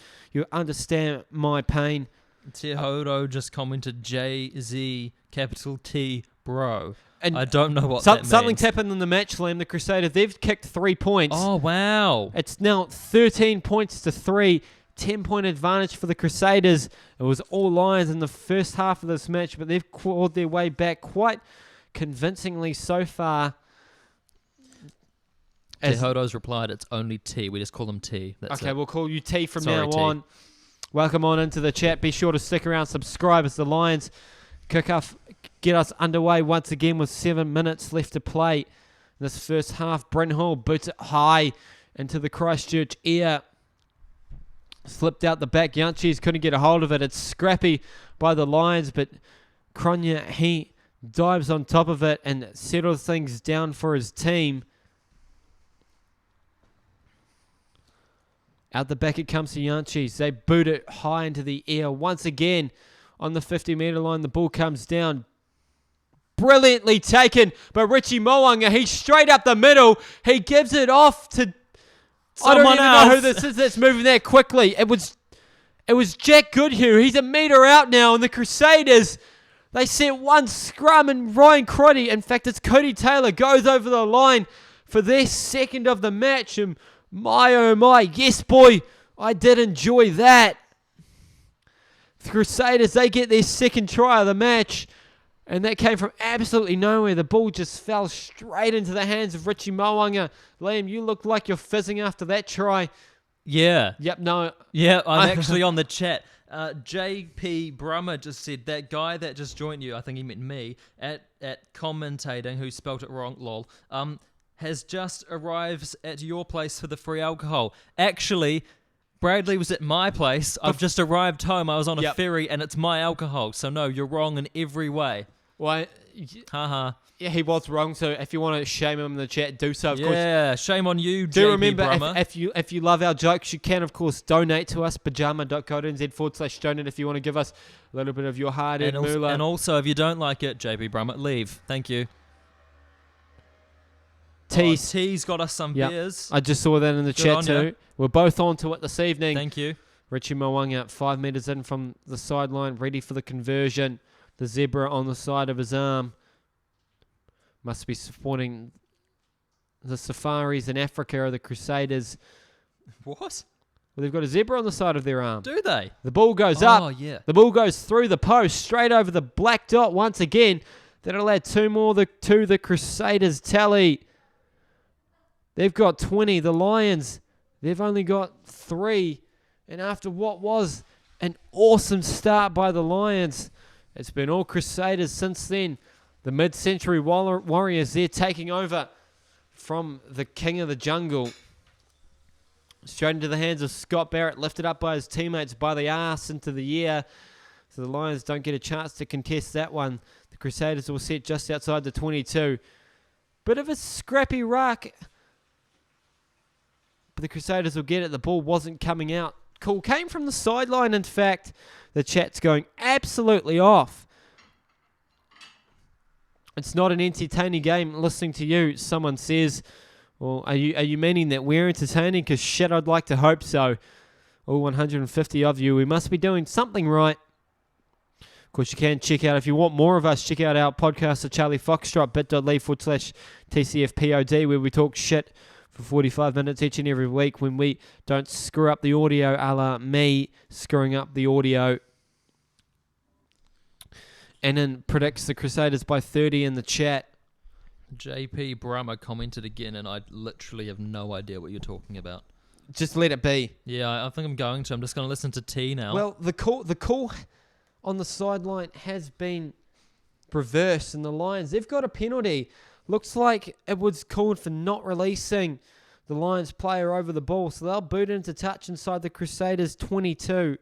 understand my pain. Te Horo just commented JZ capital T bro. And I don't know what that means. Something's happened in the match, Liam. The Crusaders, they've kicked 3 points. Oh, wow. It's now 13 points to 3. 10-point advantage for the Crusaders. It was all Lions in the first half of this match, but they've clawed their way back quite convincingly so far. Te Horo's replied, it's only T. We just call them T. That's okay, it. We'll call you T from now on. Welcome on into the chat. Be sure to stick around, subscribe as the Lions get us underway once again with 7 minutes left to play in this first half. Bryn Hall boots it high into the Christchurch air. Slipped out the back. Yanchis couldn't get a hold of it. It's scrappy by the Lions, but Cronya, he dives on top of it and settles things down for his team. Out the back it comes to Yanchis. They boot it high into the air once again. On the 50-metre line, the ball comes down. Brilliantly taken by Richie Mo'unga. He's straight up the middle. He gives it off to... Someone I don't even know who this is that's moving there quickly. It was Jack Goodhue. He's a metre out now, and the Crusaders, they set one scrum, and Ryan Crotty, in fact, it's Cody Taylor, goes over the line for their second of the match. And my, oh my, yes, boy, I did enjoy that. The Crusaders, they get their second try of the match, and that came from absolutely nowhere. The ball just fell straight into the hands of Richie Mo'unga. Liam, you look like you're fizzing after that try. Yeah. Yep, no. Yeah, I'm actually on the chat. JP Brummer just said, that guy that just joined you, I think he meant me, at commentating, who spelt it wrong, lol, has just arrived at your place for the free alcohol. Actually... Bradley was at my place. I've just arrived home. I was on a ferry, and it's my alcohol. So, no, you're wrong in every way. Well, haha. Yeah, he was wrong. So, if you want to shame him in the chat, do so. Of course. Yeah, shame on you, Do JP remember, Brummer. if you love our jokes, you can, of course, donate to us, pyjama.co.nz/donate if you want to give us a little bit of your hard-earned moolah. And also, if you don't like it, JP Brummer, leave. Thank you. T's got us some beers. I just saw that in the chat too. You. We're both on to it this evening. Thank you. Richie Mo'unga 5 metres in from the sideline, ready for the conversion. The zebra on the side of his arm. Must be supporting the safaris in Africa or the Crusaders. What? Well, they've got a zebra on the side of their arm. Do they? The ball goes up. Oh, yeah. The ball goes through the post, straight over the black dot once again. That'll add 2 more to the Crusaders tally. They've got 20. The Lions, they've only got 3. And after what was an awesome start by the Lions, it's been all Crusaders since then. The mid-century Warriors, they're taking over from the king of the jungle. Straight into the hands of Scott Barrett, lifted up by his teammates by the arse into the air. So the Lions don't get a chance to contest that one. The Crusaders will set just outside the 22. Bit of a scrappy ruck. But the Crusaders will get it. The ball wasn't coming out. Cool. Came from the sideline, in fact. The chat's going absolutely off. It's not an entertaining game listening to you, someone says. Well, are you meaning that we're entertaining? Because shit, I'd like to hope so. All 150 of you. We must be doing something right. Of course, you can check out, if you want more of us, check out our podcast at Charlie Foxtrot, bit.ly/TCFPOD, where we talk shit for 45 minutes each and every week when we don't screw up the audio, a la me screwing up the audio. And then predicts the Crusaders by 30 in the chat. JP Brummer commented again, and I literally have no idea what you're talking about. Just let it be. Yeah, I think I'm going to. I'm just going to listen to T now. Well, the call on the sideline has been reversed, and the Lions, they've got a penalty. Looks like it was called for not releasing the Lions player over the ball, so they'll boot into touch inside the Crusaders 22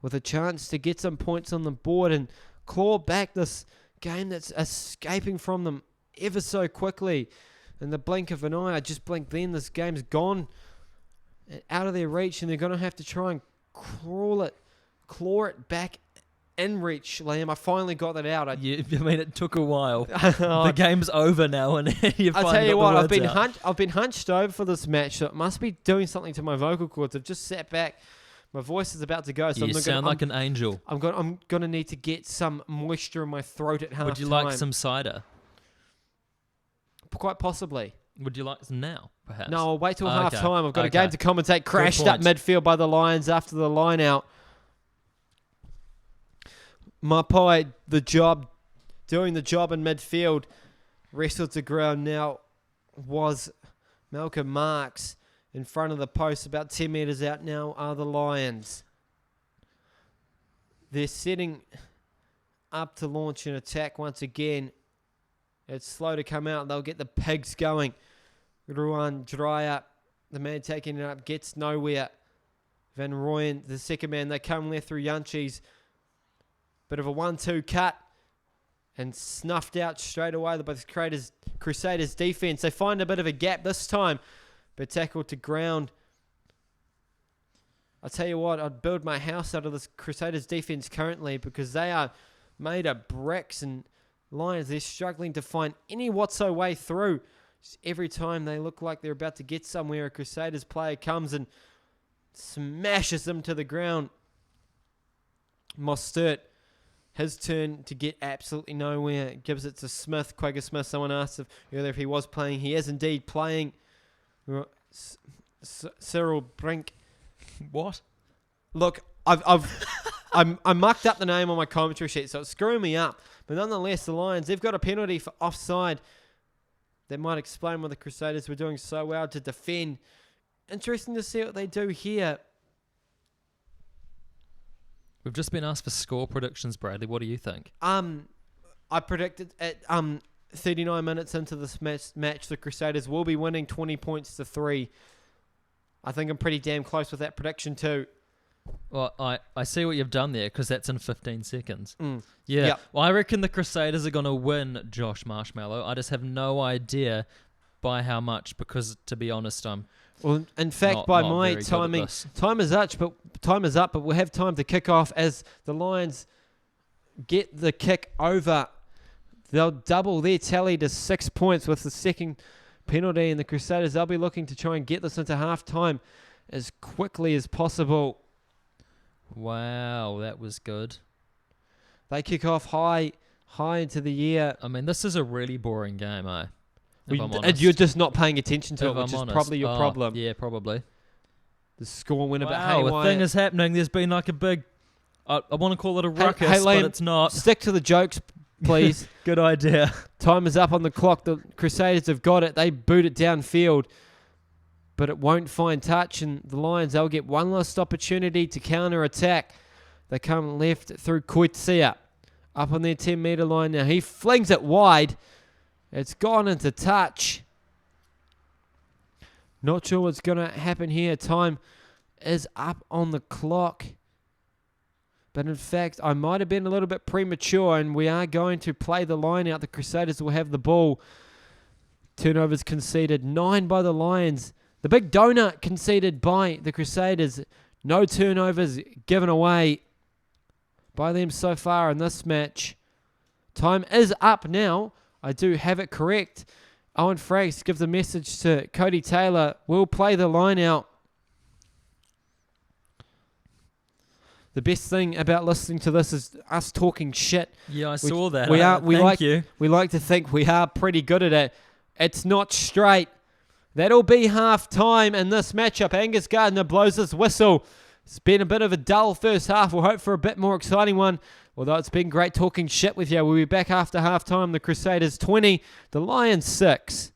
with a chance to get some points on the board and claw back this game that's escaping from them ever so quickly. In the blink of an eye, I just blinked then, this game's gone out of their reach, and they're going to have to try and claw it back in reach, Liam. I finally got that out. I mean, it took a while. The game's over now, and you I'll tell you what, I've been hunched over for this match, so it must be doing something to my vocal cords. I've just sat back. My voice is about to go. So you sound like an angel. I'm gonna need to get some moisture in my throat at half time. Would you like some cider? Quite possibly. Would you like some now, perhaps? No, I'll wait till half time. I've got a game to commentate. Good Crashed up midfield by the Lions after the line out. Mapai, doing the job in midfield, wrestled to ground now was Malcolm Marks in front of the post. About 10 metres out now are the Lions. They're setting up to launch an attack once again. It's slow to come out. They'll get the pigs going. Ruan Dreyer, the man taking it up, gets nowhere. Van Rooyen, the second man, they come left through Yanchis. Bit of a 1-2 cut and snuffed out straight away by the Crusaders defense. They find a bit of a gap this time, but tackled to ground. I'll tell you what, I'd build my house out of this Crusaders defense currently, because they are made of bricks, and Lions, they're struggling to find any whatso way through. Just every time they look like they're about to get somewhere, a Crusaders player comes and smashes them to the ground. Mostert, his turn to get absolutely nowhere. Gives it to Smith, Quagga Smith. Someone asked earlier if he was playing. He is indeed playing. Cyril Brink. What? Look, I mucked up the name on my commentary sheet, so it's screwing me up. But nonetheless, the Lions, they've got a penalty for offside. That might explain why the Crusaders were doing so well to defend. Interesting to see what they do here. We've just been asked for score predictions, Bradley. What do you think? I predicted at 39 minutes into this match, the Crusaders will be winning 20 points to 3. I think I'm pretty damn close with that prediction too. Well, I see what you've done there, because that's in 15 seconds. Yeah. Yep. Well, I reckon the Crusaders are going to win, Josh Marshmallow. I just have no idea by how much, because, to be honest, well, in fact, by my timing, time is up, but we'll have time to kick off as the Lions get the kick over. They'll double their tally to 6 points with the second penalty, and the Crusaders, they'll be looking to try and get this into half-time as quickly as possible. Wow, that was good. They kick off high into the air. I mean, this is a really boring game, eh? You're just not paying attention to it, which is probably your problem. Yeah, probably. The score went a bit haywire. Wow, a thing is happening. There's been like a big... I want to call it a ruckus, Liam, but it's not. Stick to the jokes, please. Good idea. Time is up on the clock. The Crusaders have got it. They boot it downfield, but it won't find touch, and the Lions, they'll get one last opportunity to counter-attack. They come left through Koitsia, up on their 10-metre line now. He flings it wide, It's gone into touch. Not sure what's going to happen here. Time is up on the clock. But in fact, I might have been a little bit premature, and we are going to play the line out. The Crusaders will have the ball. Turnovers conceded, 9 by the Lions. The big donut conceded by the Crusaders. No turnovers given away by them so far in this match. Time is up now. I do have it correct. Owen Frakes gives a message to Cody Taylor. We'll play the line out. The best thing about listening to this is us talking shit. Yeah, I saw that. Thank you. We like to think we are pretty good at it. It's not straight. That'll be half time in this matchup. Angus Gardner blows his whistle. It's been a bit of a dull first half. We'll hope for a bit more exciting one. Although it's been great talking shit with you. We'll be back after half time. The Crusaders 20, the Lions 6.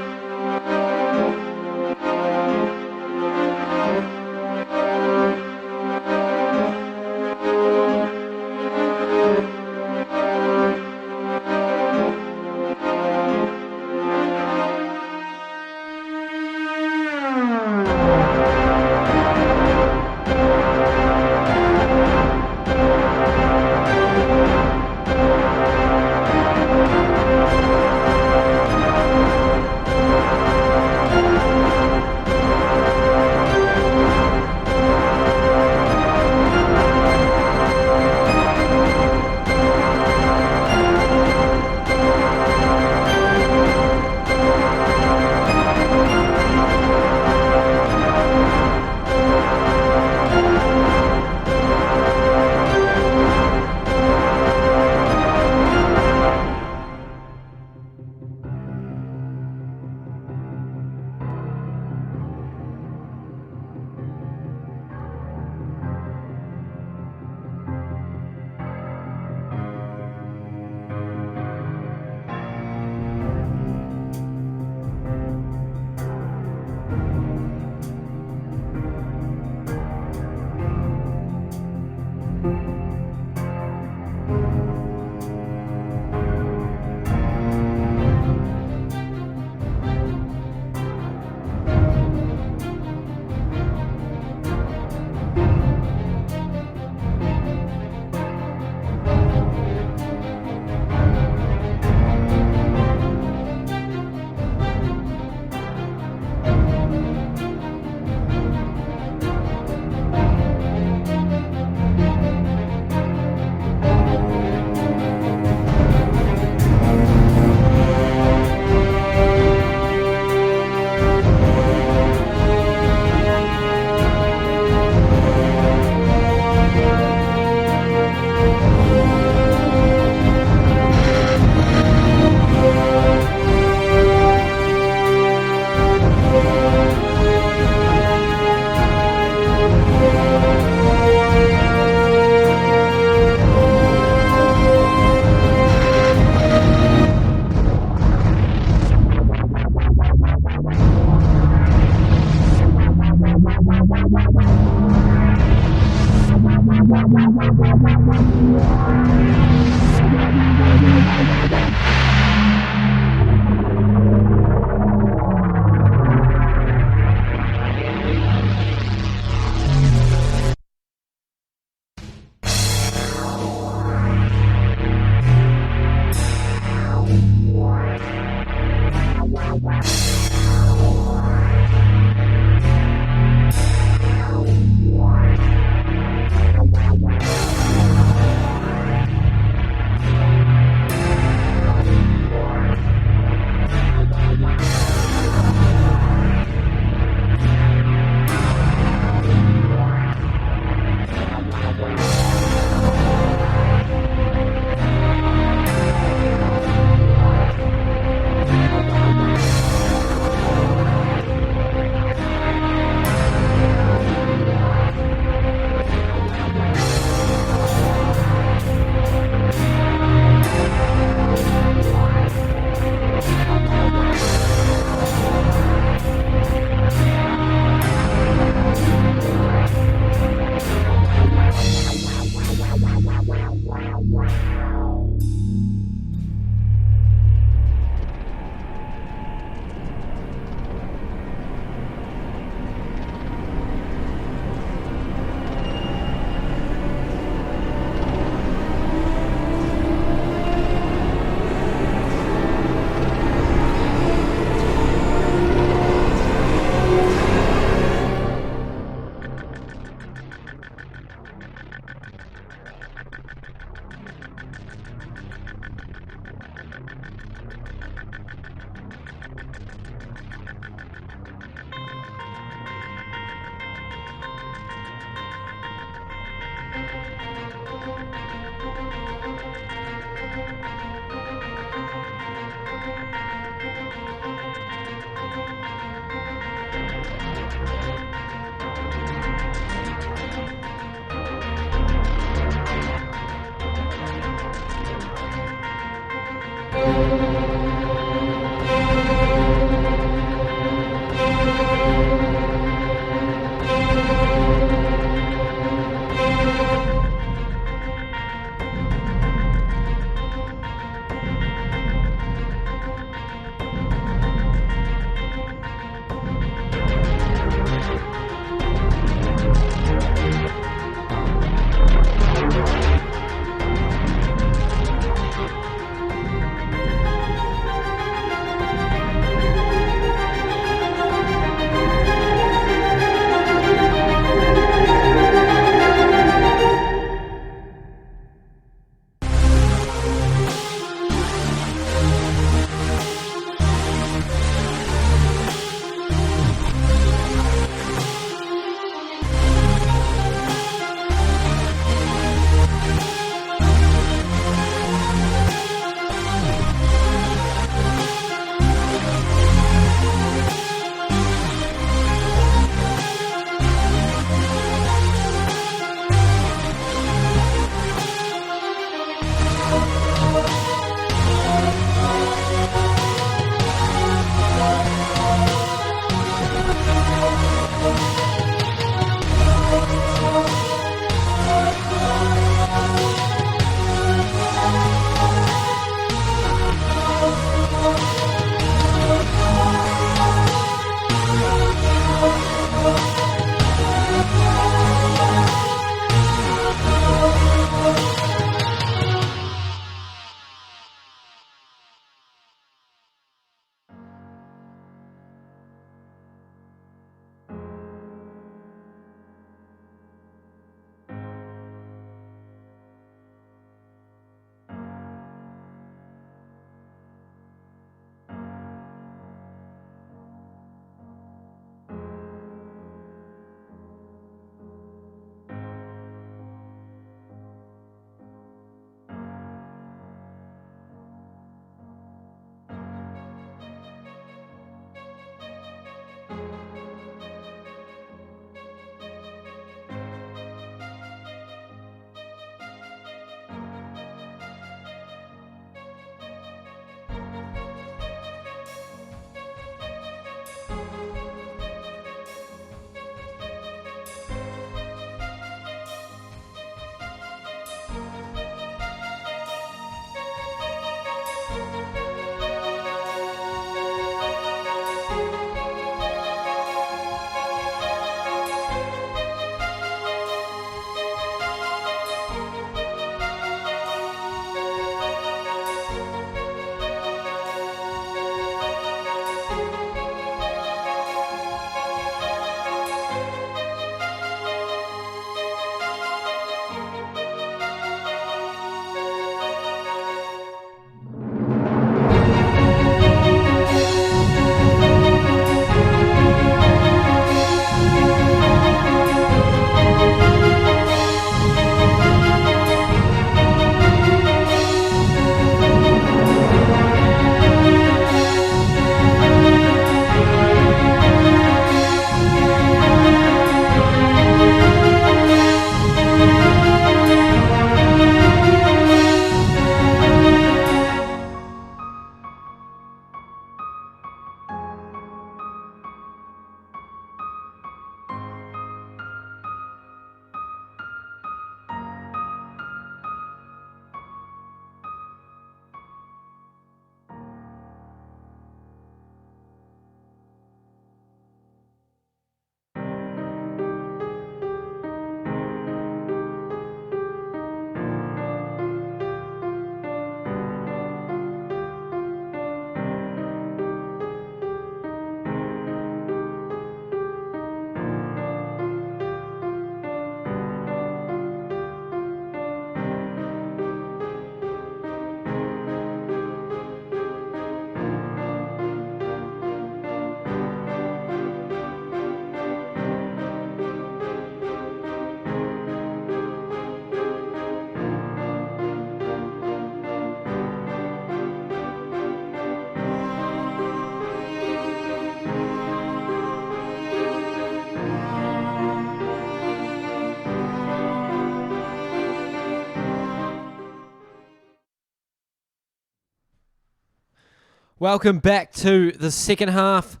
Welcome back to the second half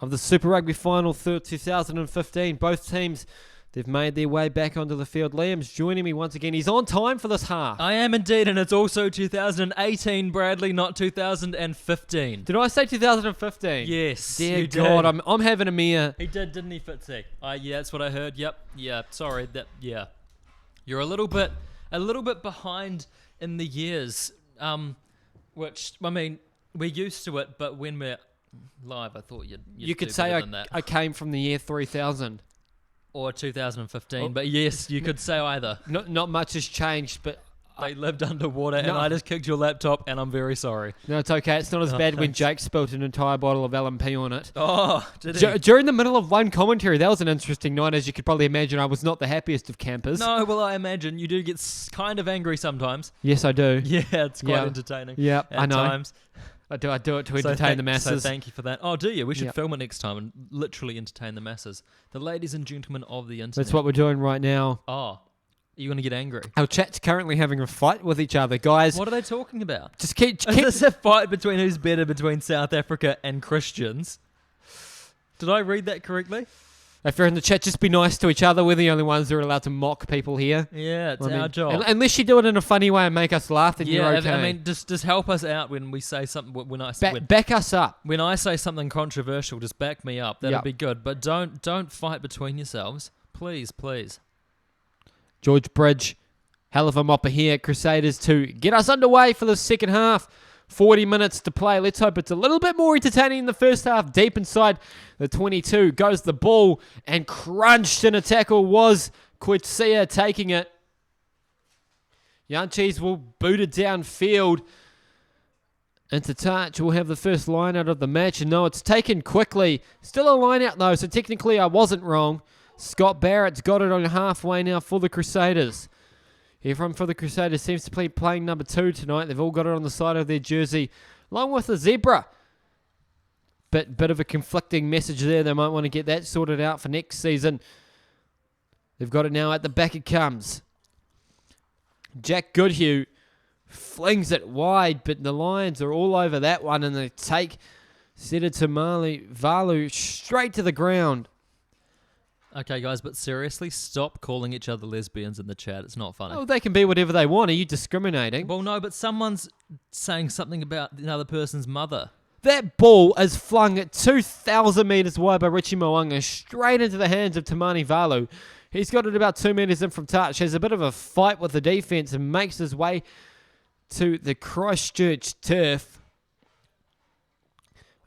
of the Super Rugby Final 2015. Both teams, they've made their way back onto the field. Liam's joining me once again. He's on time for this half. I am indeed, and it's also 2018, Bradley, not 2015. Did I say 2015? Yes, Dear you God, did. I'm having a mere... He did, didn't he, Fitzy? Yeah, that's what I heard. Yep. Yeah. Sorry. Yeah. You're a little bit behind in the years. Which I mean, we're used to it, but when we're live, I thought you could do say better than that. I came from the year 3000. Or 2015, but yes, you could say either. Not much has changed, but... They lived underwater, and I just kicked your laptop, and I'm very sorry. No, it's okay. It's not as bad when thanks. Jake spilt an entire bottle of LMP on it. Oh, did he? During the middle of one commentary, that was an interesting night. As you could probably imagine, I was not the happiest of campers. No, well, I imagine you do get kind of angry sometimes. Yes, I do. Yeah, it's quite Yeah. entertaining. Yeah, at I know. times. I do it to entertain the masses. So thank you for that. Oh, do you? We should Yep. film it next time and literally entertain the masses. The ladies and gentlemen of the internet. That's what we're doing right now. Oh, are you going to get angry? Our chat's currently having a fight with each other, guys. What are they talking about? Just keep Is this a fight between who's better between South Africa and Christians? Did I read that correctly? If you're in the chat, just be nice to each other. We're the only ones who are allowed to mock people here. Yeah, it's I mean, our job. Unless you do it in a funny way and make us laugh, then Yeah, you're okay. I mean, just help us out when we say something. back us up. When I say something controversial, just back me up. That'll Yep. be good. But don't fight between yourselves, please. George Bridge, hell of a mopper here. Crusaders to get us underway for the second half. 40 minutes to play. Let's hope it's a little bit more entertaining in the first half. Deep inside the 22 goes the ball, and crunched in a tackle was Quitsia taking it. Yanchis will boot it downfield into touch. We'll have the first line out of the match. And no, it's taken quickly. Still a line out though, so technically I wasn't wrong. Scott Barrett's got it on halfway now for the Crusaders. Everyone for the Crusaders seems to be playing number 2 tonight. They've all got it on the side of their jersey, along with the zebra. Bit of a conflicting message there. They might want to get that sorted out for next season. They've got it now. At the back it comes. Jack Goodhue flings it wide, but the Lions are all over that one, and they set it to Mali Valu straight to the ground. Okay, guys, but seriously, stop calling each other lesbians in the chat. It's not funny. Oh, they can be whatever they want. Are you discriminating? Well, no, but someone's saying something about another person's mother. That ball is flung at 2,000 metres wide by Richie Mo'unga straight into the hands of Tamani Valu. He's got it about 2 metres in from touch, has a bit of a fight with the defence and makes his way to the Christchurch turf.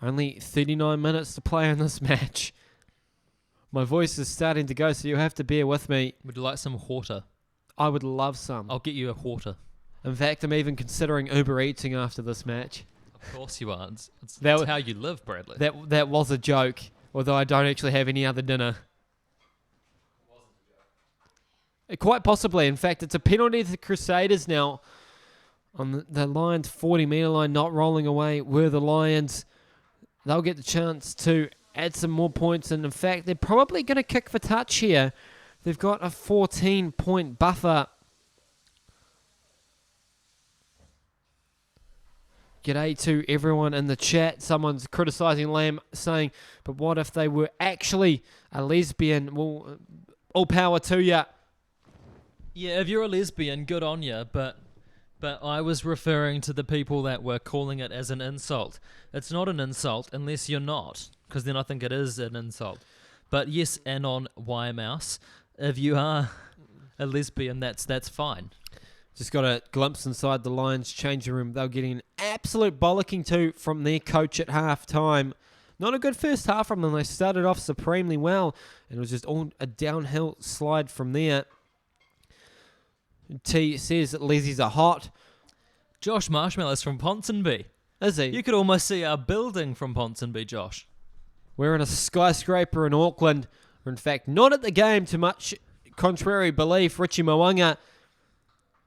Only 39 minutes to play in this match. My voice is starting to go, so you have to bear with me. Would you like some water? I would love some. I'll get you a water. In fact, I'm even considering Uber Eating after this match. Of course you are. It's That how you live, Bradley. That was a joke, although I don't actually have any other dinner. Quite possibly. In fact, it's a penalty to the Crusaders now. On the Lions' 40-metre line, not rolling away were the Lions. They'll get the chance to add some more points, and in fact, they're probably going to kick for touch here. They've got a 14-point buffer. G'day to everyone in the chat. Someone's criticising Lamb, saying, but what if they were actually a lesbian? Well, all power to you. Yeah, if you're a lesbian, good on you, but I was referring to the people that were calling it as an insult. It's not an insult unless you're not, because then I think it is an insult. But yes, and on Y Mouse, if you are a lesbian, that's fine. Just got a glimpse inside the Lions changing room. They're getting an absolute bollocking to from their coach at half-time. Not a good first half from them. They started off supremely well, and it was just all a downhill slide from there. T says that Leslie's are hot. Josh Marshmallow's from Ponsonby. Is he? You could almost see our building from Ponsonby, Josh. We're in a skyscraper in Auckland. We're in fact not at the game to much contrary belief. Richie Mo'unga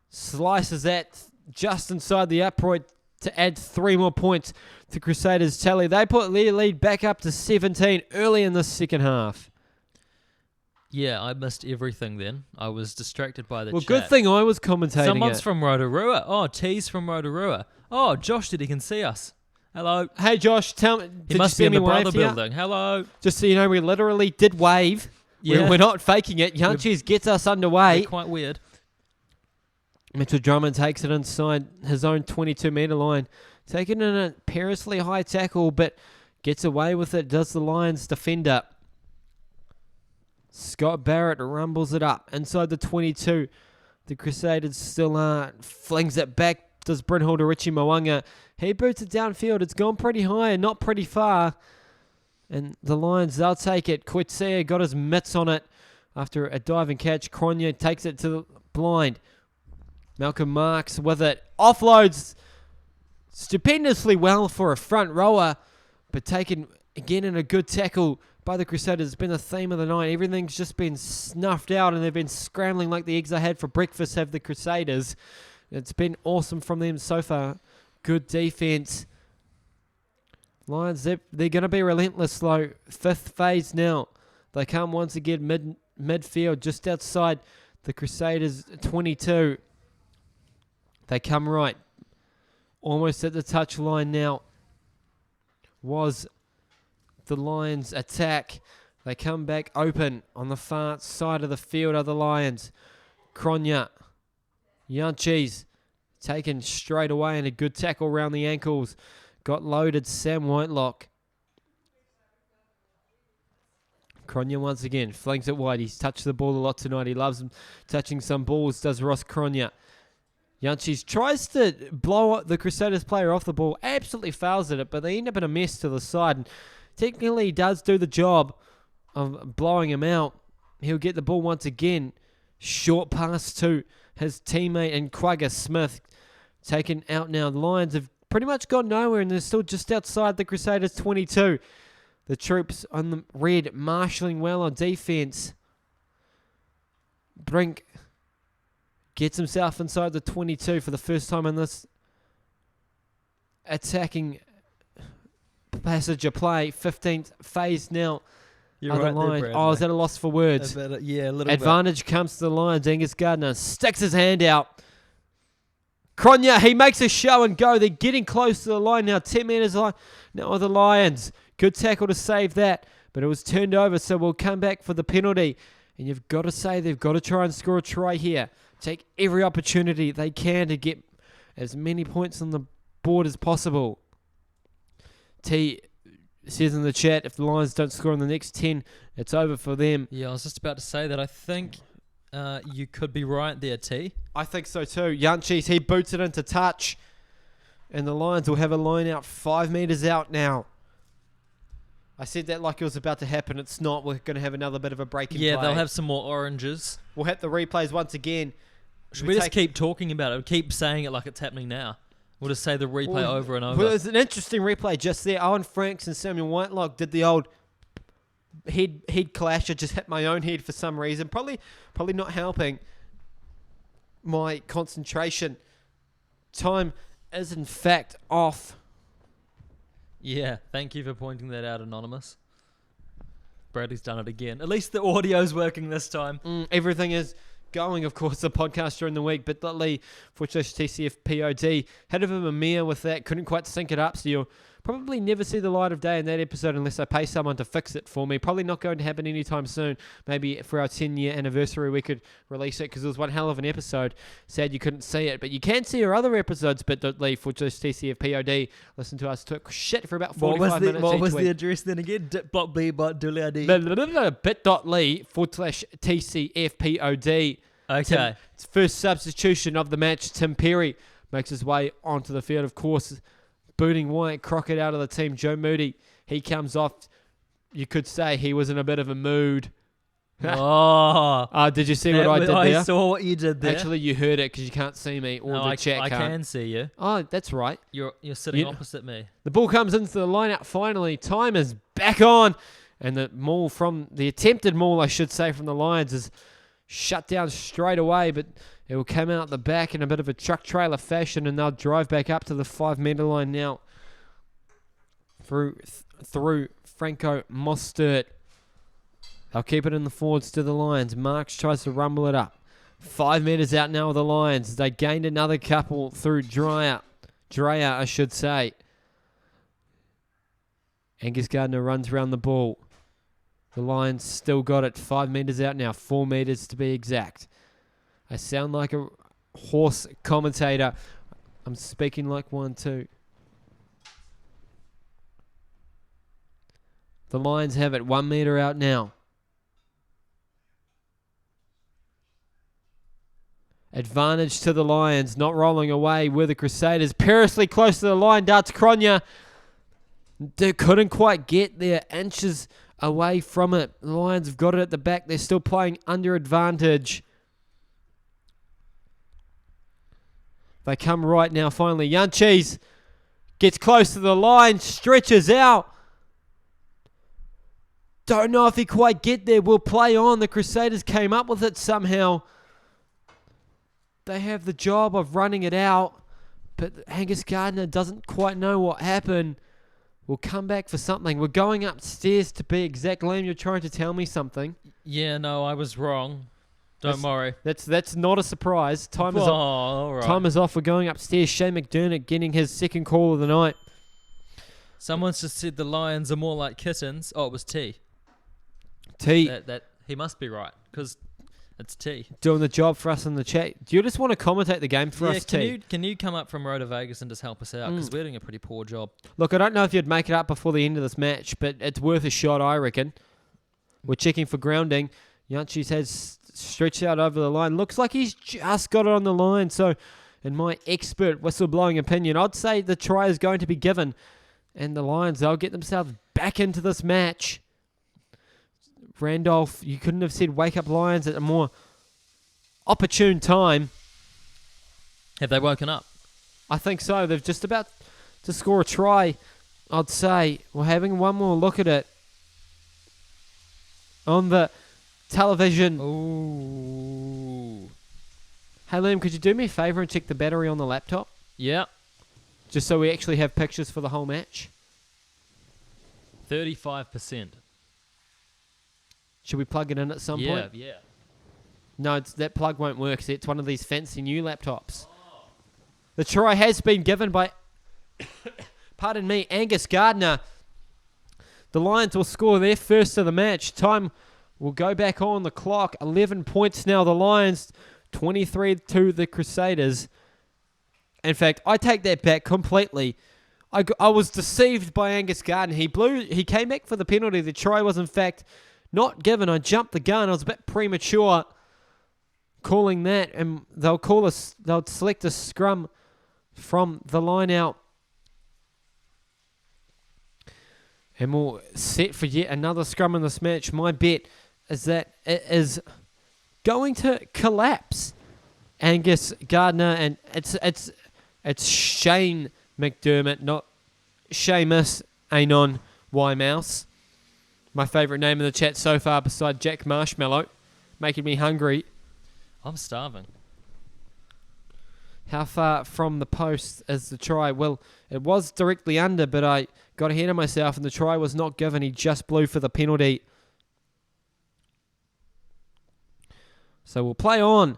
slices that just inside the upright to add 3 more points to Crusaders' tally. They put their lead back up to 17 early in the second half. Yeah, I missed everything then. I was distracted by the chat. Good thing I was commentating Someone's it. from Rotorua. Oh, T's from Rotorua. Oh, Josh said he can see us. Hello. Hey, Josh, tell me, He did must you be see in me the wave brother to you? building. Hello. Just so you know, we literally did wave. Yeah. We're not faking it. Yanchis gets us underway. They're quite weird. Mitchell Drummond takes it inside his own 22-metre line. Taking in a perilously high tackle, but gets away with it, does the Lions defender. Scott Barrett rumbles it up inside the 22. The Crusaders still flings it back. Does Brynhild to Richie Mwanga. He boots it downfield. It's gone pretty high and not pretty far. And the Lions, they'll take it. Coetzee got his mitts on it after a diving catch. Cronje takes it to the blind. Malcolm Marks with it. Offloads stupendously well for a front rower, but taken again in a good tackle by the Crusaders. It's been the theme of the night. Everything's just been snuffed out and they've been scrambling like the eggs I had for breakfast, have the Crusaders. It's been awesome from them so far. Good defense. Lions, they're going to be relentless though. Fifth phase now. They come once again midfield, just outside the Crusaders 22. They come right. Almost at the touch line now. Was the Lions attack. They come back open on the far side of the field of the Lions. Cronje. Yanchis taken straight away and a good tackle around the ankles. Got loaded. Sam Whitelock. Cronje once again flings it wide. He's touched the ball a lot tonight. He loves touching some balls, does Ross Cronje. Yanchis tries to blow the Crusaders player off the ball. Absolutely fails at it, but they end up in a mess to the side. And technically, he does do the job of blowing him out. He'll get the ball once again. Short pass to his teammate and Quagga Smith. Taken out now. The Lions have pretty much got nowhere, and they're still just outside the Crusaders 22. The troops on the red marshalling well on defense. Brink gets himself inside the 22 for the first time in this attacking passage of play. 15th phase now. You're right Lions. there, Oh, is that a loss for words? Yeah, a little Advantage comes to the Lions. Angus Gardner sticks his hand out. Cronje, he makes a show and go. They're getting close to the line now. 10 metres line. Now the Lions. Good tackle to save that. But it was turned over, so we'll come back for the penalty. And you've got to say they've got to try and score a try here. Take every opportunity they can to get as many points on the board as possible. T says in the chat, if the Lions don't score in the next 10, it's over for them. Yeah, I was just about to say that. I think you could be right there, T. I think so too. Yanchis, he boots it into touch. And the Lions will have a line out 5 metres out now. I said that like it was about to happen. It's not. We're going to have another bit of a break in play. Yeah, they'll have some more oranges. We'll hit the replays once again. Should we just keep talking about it? Keep saying it like it's happening now. We'll just say the replay over and over. Well, there's an interesting replay just there. Owen Franks and Samuel Whitelock did the old head clash. I just hit my own head for some reason. Probably not helping my concentration. Time is in fact off. Yeah, thank you for pointing that out, Anonymous. Bradley's done it again. At least the audio's working this time. Everything is going, of course, the podcast during the week, bit.ly /TCFPOD. Had a bit of a mare with that, couldn't quite sync it up, so you'll probably never see the light of day in that episode unless I pay someone to fix it for me. Probably not going to happen anytime soon. Maybe for our 10-year anniversary we could release it, because it was one hell of an episode. Sad you couldn't see it, but you can see our other episodes, bit.ly /TCFPOD. Listen to us talk shit for about 45 minutes What each was week. the address then again? Bit.ly /TCFPOD. Okay. It's first substitution of the match. Tim Perry makes his way onto the field, of course, booting Wyatt Crockett out of the team. Joe Moody, he comes off. You could say he was in a bit of a mood. Did you see what I did there? I saw what you did there. Actually, you heard it because you can't see me or the chat I can't. can see you. Oh, that's right. You're sitting opposite me. The ball comes into the lineup finally. Time is back on. And the attempted maul, I should say, from the Lions is shut down straight away, but it will come out the back in a bit of a truck trailer fashion, and they'll drive back up to the 5-metre line now through Franco Mostert. They'll keep it in the forwards to the Lions. Marks tries to rumble it up. 5 metres out now with the Lions. They gained another couple through Dreyer, I should say. Angus Gardner runs around the ball. The Lions still got it 5 metres out now, 4 metres to be exact. I sound like a horse commentator. I'm speaking like one too. The Lions have it 1 metre out now. Advantage to the Lions, not rolling away with the Crusaders. Perilously close to the line, darts Cronje. They couldn't quite get there, inches away from it. The Lions have got it at the back. They're still playing under advantage. They come right now, finally. Yanchis gets close to the line, stretches out. Don't know if he quite get there. Will play on. The Crusaders came up with it somehow. They have the job of running it out, but Angus Gardner doesn't quite know what happened. We'll come back for something. We're going upstairs to be exact. Liam, you're trying to tell me something. Yeah, no, I was wrong. Don't worry. That's not a surprise. Time is off. All right. Time is off. We're going upstairs. Shane McDermott getting his second call of the night. Someone's just said the Lions are more like kittens. Oh, it was T. T. That he must be right because it's T. Doing the job for us in the chat. Do you just want to commentate the game for us, T? Can you come up from Rotor Vegas and just help us out? Because we're doing a pretty poor job. Look, I don't know if you'd make it up before the end of this match, but it's worth a shot, I reckon. We're checking for grounding. Yanchi's has stretched out over the line. Looks like he's just got it on the line. So, in my expert whistleblowing opinion, I'd say the try is going to be given. And the Lions, they'll get themselves back into this match. Randolph, you couldn't have said wake up Lions at a more opportune time. Have they woken up? I think so. They've just about to score a try, I'd say. We're having one more look at it on the television. Ooh. Hey, Liam, could you do me a favour and check the battery on the laptop? Yeah. Just so we actually have pictures for the whole match. 35%. Should we plug it in at some point? Yeah. No, that plug won't work. See, it's one of these fancy new laptops. The try has been given by, pardon me, Angus Gardner. The Lions will score their first of the match. Time will go back on the clock. 11 points now, the Lions. 23 to the Crusaders. In fact, I take that back completely. I was deceived by Angus Gardner. He came back for the penalty. The try was, in fact, not given. I jumped the gun. I was a bit premature calling that, and they'll select a scrum from the line out. And we'll set for yet another scrum in this match. My bet is that it is going to collapse. Angus Gardner, and it's Shane McDermott, not Seamus Anon Mouse. My favourite name in the chat so far beside Jack Marshmallow, making me hungry. I'm starving. How far from the post is the try? Well, it was directly under, but I got ahead of myself and the try was not given. He just blew for the penalty. So we'll play on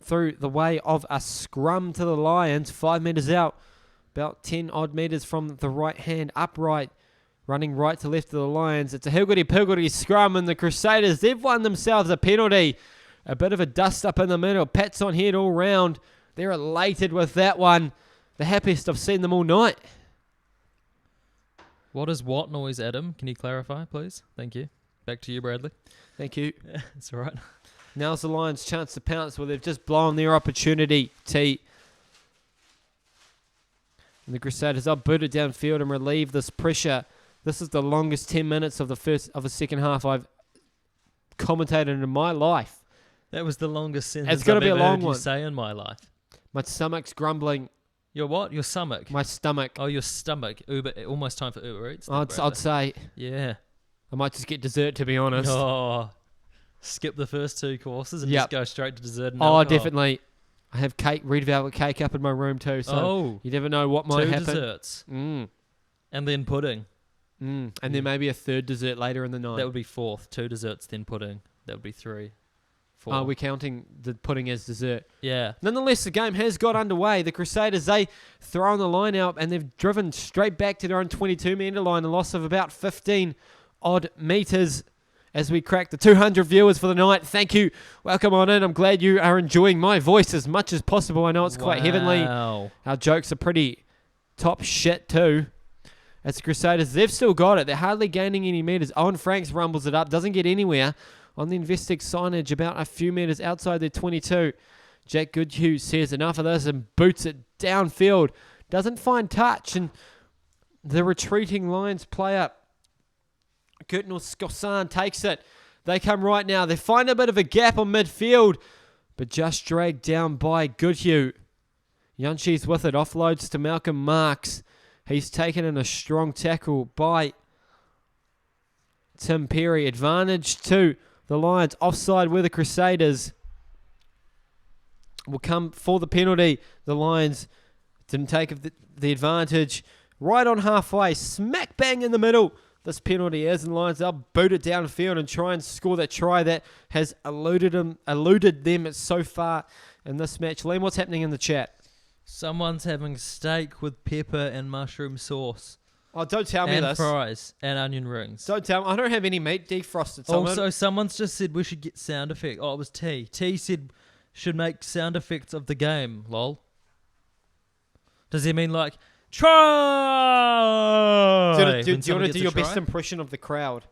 through the way of a scrum to the Lions. 5 metres out, about 10 odd metres from the right hand upright. Running right to left of the Lions. It's a higgledy-piggledy scrum, and the Crusaders, they've won themselves a penalty. A bit of a dust-up in the middle. Pats on head all round. They're elated with that one. The happiest I've seen them all night. What is what noise, Adam? Can you clarify, please? Thank you. Back to you, Bradley. Thank you. Yeah, it's all right. Now's the Lions' chance to pounce. Well, they've just blown their opportunity, T. And the Crusaders, they'll boot it downfield and relieve this pressure. This is the longest 10 minutes of the second half I've commentated in my life. That was the longest sentence it's gonna I've be ever a long heard one. you say in my life. My stomach's grumbling. Your what? Your stomach? My stomach. Oh, your stomach. Almost time for Uber Eats. I'd say. Yeah. I might just get dessert, to be honest. Oh, skip the first 2 courses and Yep. just go straight to dessert and Oh, alcohol. definitely. I have cake, red velvet cake up in my room too, so you never know what might 2 happen. desserts. And then pudding. And then maybe a third dessert later in the night. That would be 4th. 2 desserts, then pudding. That would be 3. for? We're counting the pudding as dessert. Yeah. Nonetheless, the game has got underway. The Crusaders, they throw on the line out and they've driven straight back to their own 22-metre line, a loss of about 15 odd metres as we crack the 200 viewers for the night. Thank you. Welcome on in. I'm glad you are enjoying my voice as much as possible. I know it's quite heavenly. Our jokes are pretty top shit too. As the Crusaders, they've still got it. They're hardly gaining any metres. Owen Franks rumbles it up, doesn't get anywhere on the Investec signage about a few metres outside their 22. Jack Goodhue says enough of this and boots it downfield. Doesn't find touch, and the retreating Lions player Kurtnell Skossan takes it. They come right now. They find a bit of a gap on midfield, but just dragged down by Goodhue. Yanshi's with it. Offloads to Malcolm Marks. He's taken in a strong tackle by Tim Perry. Advantage to the Lions. Offside with the Crusaders. Will come for the penalty. The Lions didn't take the advantage. Right on halfway. Smack bang in the middle. This penalty is, and the Lions, they'll boot it downfield and try and score that try that has eluded them so far in this match. Liam, what's happening in the chat? Someone's having steak with pepper and mushroom sauce. Oh, don't tell me and this. And fries and onion rings. Don't tell me. I don't have any meat defrosted. Also, someone's just said we should get sound effects. Oh, it was T. T said should make sound effects of the game, lol. Does he mean like... Try! Do you want to do your best impression of the crowd?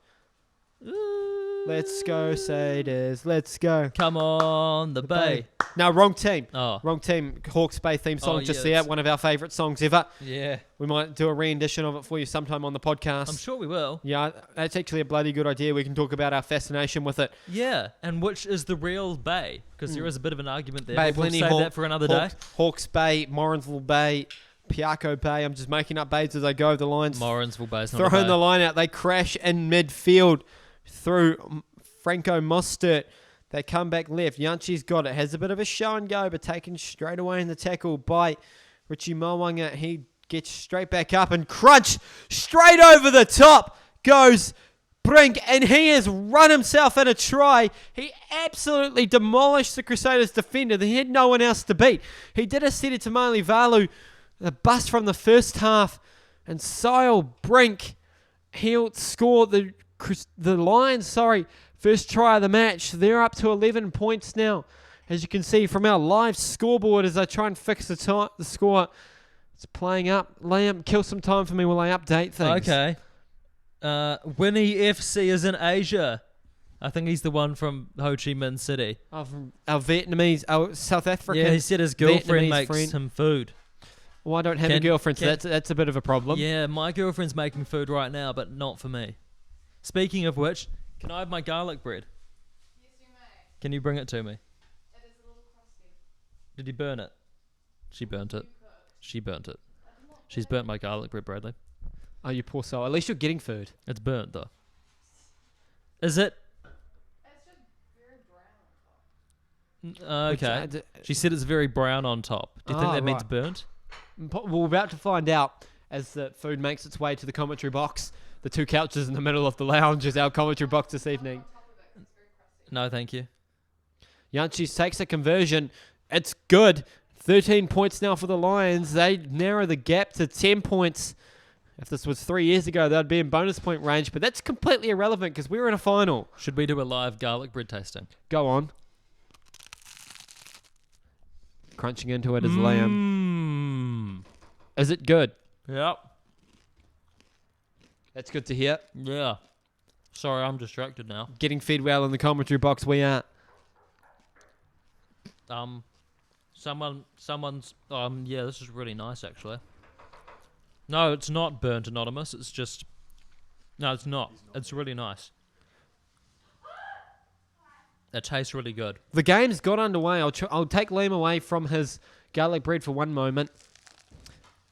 Let's go, Crusaders. Let's go. Come on, the Bay. No, wrong team. Oh. Wrong team. Hawke's Bay theme song just there. One of our favourite songs ever. Yeah. We might do a rendition of it for you sometime on the podcast. I'm sure we will. Yeah, that's actually a bloody good idea. We can talk about our fascination with it. Yeah, and which is the real Bay? Because there is a bit of an argument there. Bay, we'll save that for another day. Hawke's Bay, Morrinsville Bay, Piarco Bay. I'm just making up bays as I go. The Lions Morrinsville Bay's not throwing a bay. the line out. They crash in midfield through Franco Mostert. They come back left. Yanshi's got it. Has a bit of a show and go, but taken straight away in the tackle by Richie Mwanga. He gets straight back up and crunch straight over the top goes Brink, and he has run himself in a try. He absolutely demolished the Crusaders defender. They had no one else to beat. He did a set to Mali Valu, the bust from the first half, and Sile Brink, he'll score the Lions, first try of the match. They're up to 11 points now, as you can see from our live scoreboard as I try and fix the score. It's playing up. Liam, kill some time for me while I update things. Okay. Winnie FC is in Asia. I think he's the one from Ho Chi Minh City. Oh, from our Vietnamese, our South African. Yeah, he said his girlfriend Vietnamese makes him food. Well, I don't have a girlfriend, so that's a bit of a problem. Yeah, my girlfriend's making food right now, but not for me. Speaking of which, can I have my garlic bread? Yes, you may. Can you bring it to me? It is a little crusty. Did you burn it? She burnt it. She burnt it. She's burnt my garlic bread, Bradley. Oh, you poor soul. At least you're getting food. It's burnt, though. Is it? It's just very brown on top. Okay. She said it's very brown on top. Do you think that means burnt? We're about to find out as the food makes its way to the commentary box. The two couches in the middle of the lounge is our commentary box this evening. No, thank you. Yanchis takes a conversion. It's good. 13 points now for the Lions. They narrow the gap to 10 points. If this was 3 years ago, they'd be in bonus point range, but that's completely irrelevant because we're in a final. Should we do a live garlic bread tasting? Go on. Crunching into it is Liam. Is it good? Yep. That's good to hear. Yeah. Sorry, I'm distracted now. Getting fed well in the commentary box, we are. Someone's, yeah, this is really nice, actually. No, it's not burnt anonymous. It's just, no, it's not. It's really nice. It tastes really good. The game's got underway. I'll take Liam away from his garlic bread for one moment.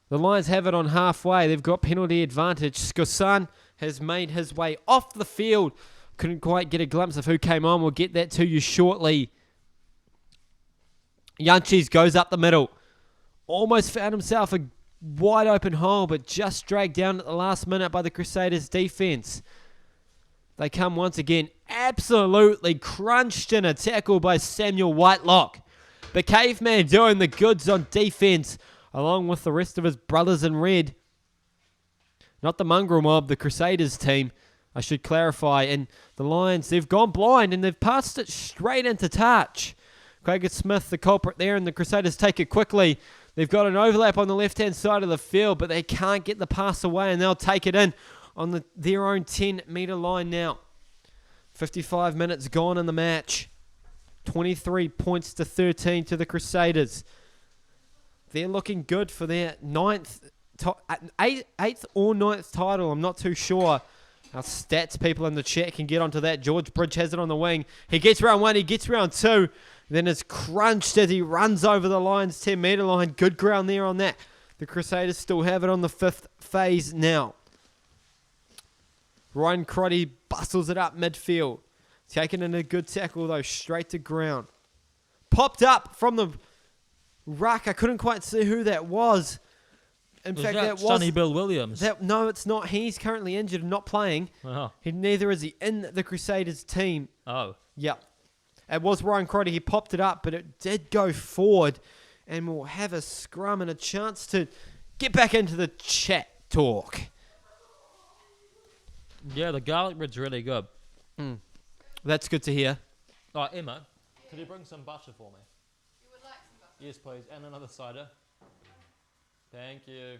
The Lions have it on halfway. They've got penalty advantage. Skosan has made his way off the field. Couldn't quite get a glimpse of who came on. We'll get that to you shortly. Yanchis goes up the middle. Almost found himself a wide open hole, but just dragged down at the last minute by the Crusaders defense. They come once again, absolutely crunched in a tackle by Samuel Whitelock. The caveman doing the goods on defense, along with the rest of his brothers in red. Not the mongrel mob, the Crusaders team, I should clarify. And the Lions, they've gone blind and they've passed it straight into touch. Craig Smith, the culprit there, and the Crusaders take it quickly. They've got an overlap on the left-hand side of the field, but they can't get the pass away, and they'll take it in on their own 10-metre line now. 55 minutes gone in the match. 23 points to 13 to the Crusaders. They're looking good for their eighth or ninth title. I'm not too sure. Our stats people in the chat can get onto that. George Bridge has it on the wing. He gets round one. He gets round two. Then it's crunched as he runs over the Lions' 10-metre line. Good ground there on that. The Crusaders still have it on the 5th phase now. Ryan Crotty bustles it up midfield. Taking in a good tackle, though, straight to ground. Popped up from the ruck. I couldn't quite see who that was. In fact, that was Sonny Bill Williams. No, it's not. He's currently injured and not playing. Oh. Neither is he in the Crusaders team. Oh. Yep. It was Ryan Crotty. He popped it up, but it did go forward. And we'll have a scrum and a chance to get back into the chat talk. Yeah, the garlic bread's really good. That's good to hear. Oh, Emma, could you bring some butter for me? You would like some butter? Yes, please. And another cider. Thank you.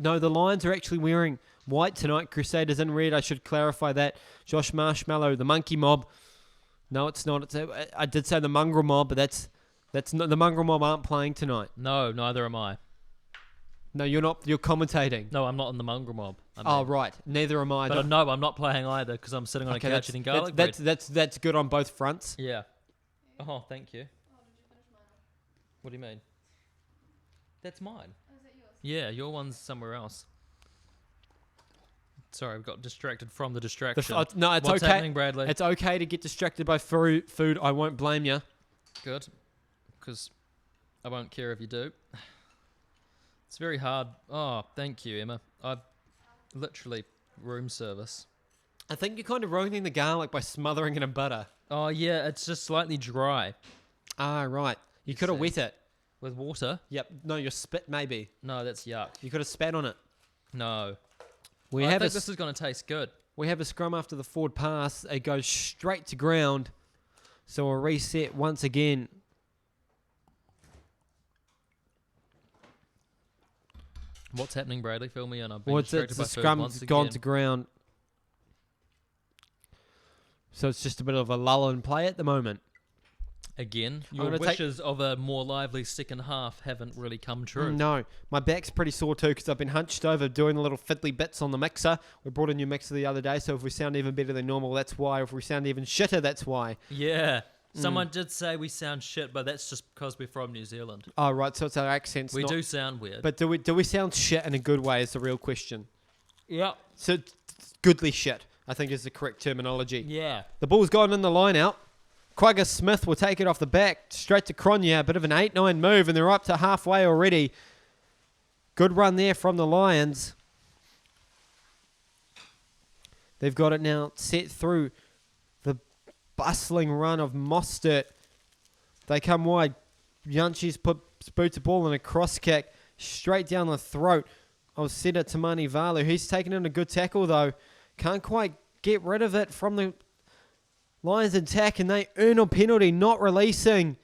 No, the Lions are actually wearing white tonight. Crusaders in red. I should clarify that. Josh Marshmallow, the monkey mob. No, it's not. I did say the mongrel mob, but that's not. The mongrel mob aren't playing tonight. No, neither am I. No, you're not. You're commentating. No, I'm not in the mongrel mob. Oh, right. Neither am I. But no, I'm not playing either because I'm sitting on a couch eating garlic bread. That's good on both fronts. Yeah. Oh, thank you. Oh, did you finish mine? What do you mean? That's mine. Oh, is that yours? Yeah, your one's somewhere else. Sorry, I got distracted from the distraction. No, it's What's okay. happening, Bradley? It's okay to get distracted by food. I won't blame you. Good, because I won't care if you do. It's very hard. Oh, thank you, Emma. I've literally room service. I think you're kind of ruining the garlic by smothering it in butter. Oh, yeah, it's just slightly dry. Ah, right. You could have see. wet it. With water? Yep. No, your spit maybe. No, that's yuck. You could have spat on it. No. We I have think this is going to taste good. We have a scrum after the forward pass. It goes straight to ground. So a reset once again. What's happening, Bradley? Fill me in. I've been Well, distracted by the food once scrum's again. gone to ground. So it's just a bit of a lull in play at the moment. Again, I'm your gonna wishes of a more lively second half haven't really come true. No, my back's pretty sore too because I've been hunched over doing the little fiddly bits on the mixer. We brought a new mixer the other day, so if we sound even better than normal, that's why. If we sound even shitter, that's why. Yeah. Someone did say we sound shit, but that's just because we're from New Zealand. Oh, right, so it's our accents. We do sound weird. But do we sound shit in a good way is the real question. Yeah. So goodly shit, I think is the correct terminology. Yeah. The ball's gone in the line out. Quagga Smith will take it off the back, straight to Cronje. A bit of an 8-9 move, and they're up to halfway already. Good run there from the Lions. They've got it now set through the bustling run of Mostert. They come wide. Yanchi's boots a ball in a cross kick straight down the throat of Seda Tamani Valu. He's taken in a good tackle, though. Can't quite get rid of it from the Lions attack, and they earn a penalty, not releasing.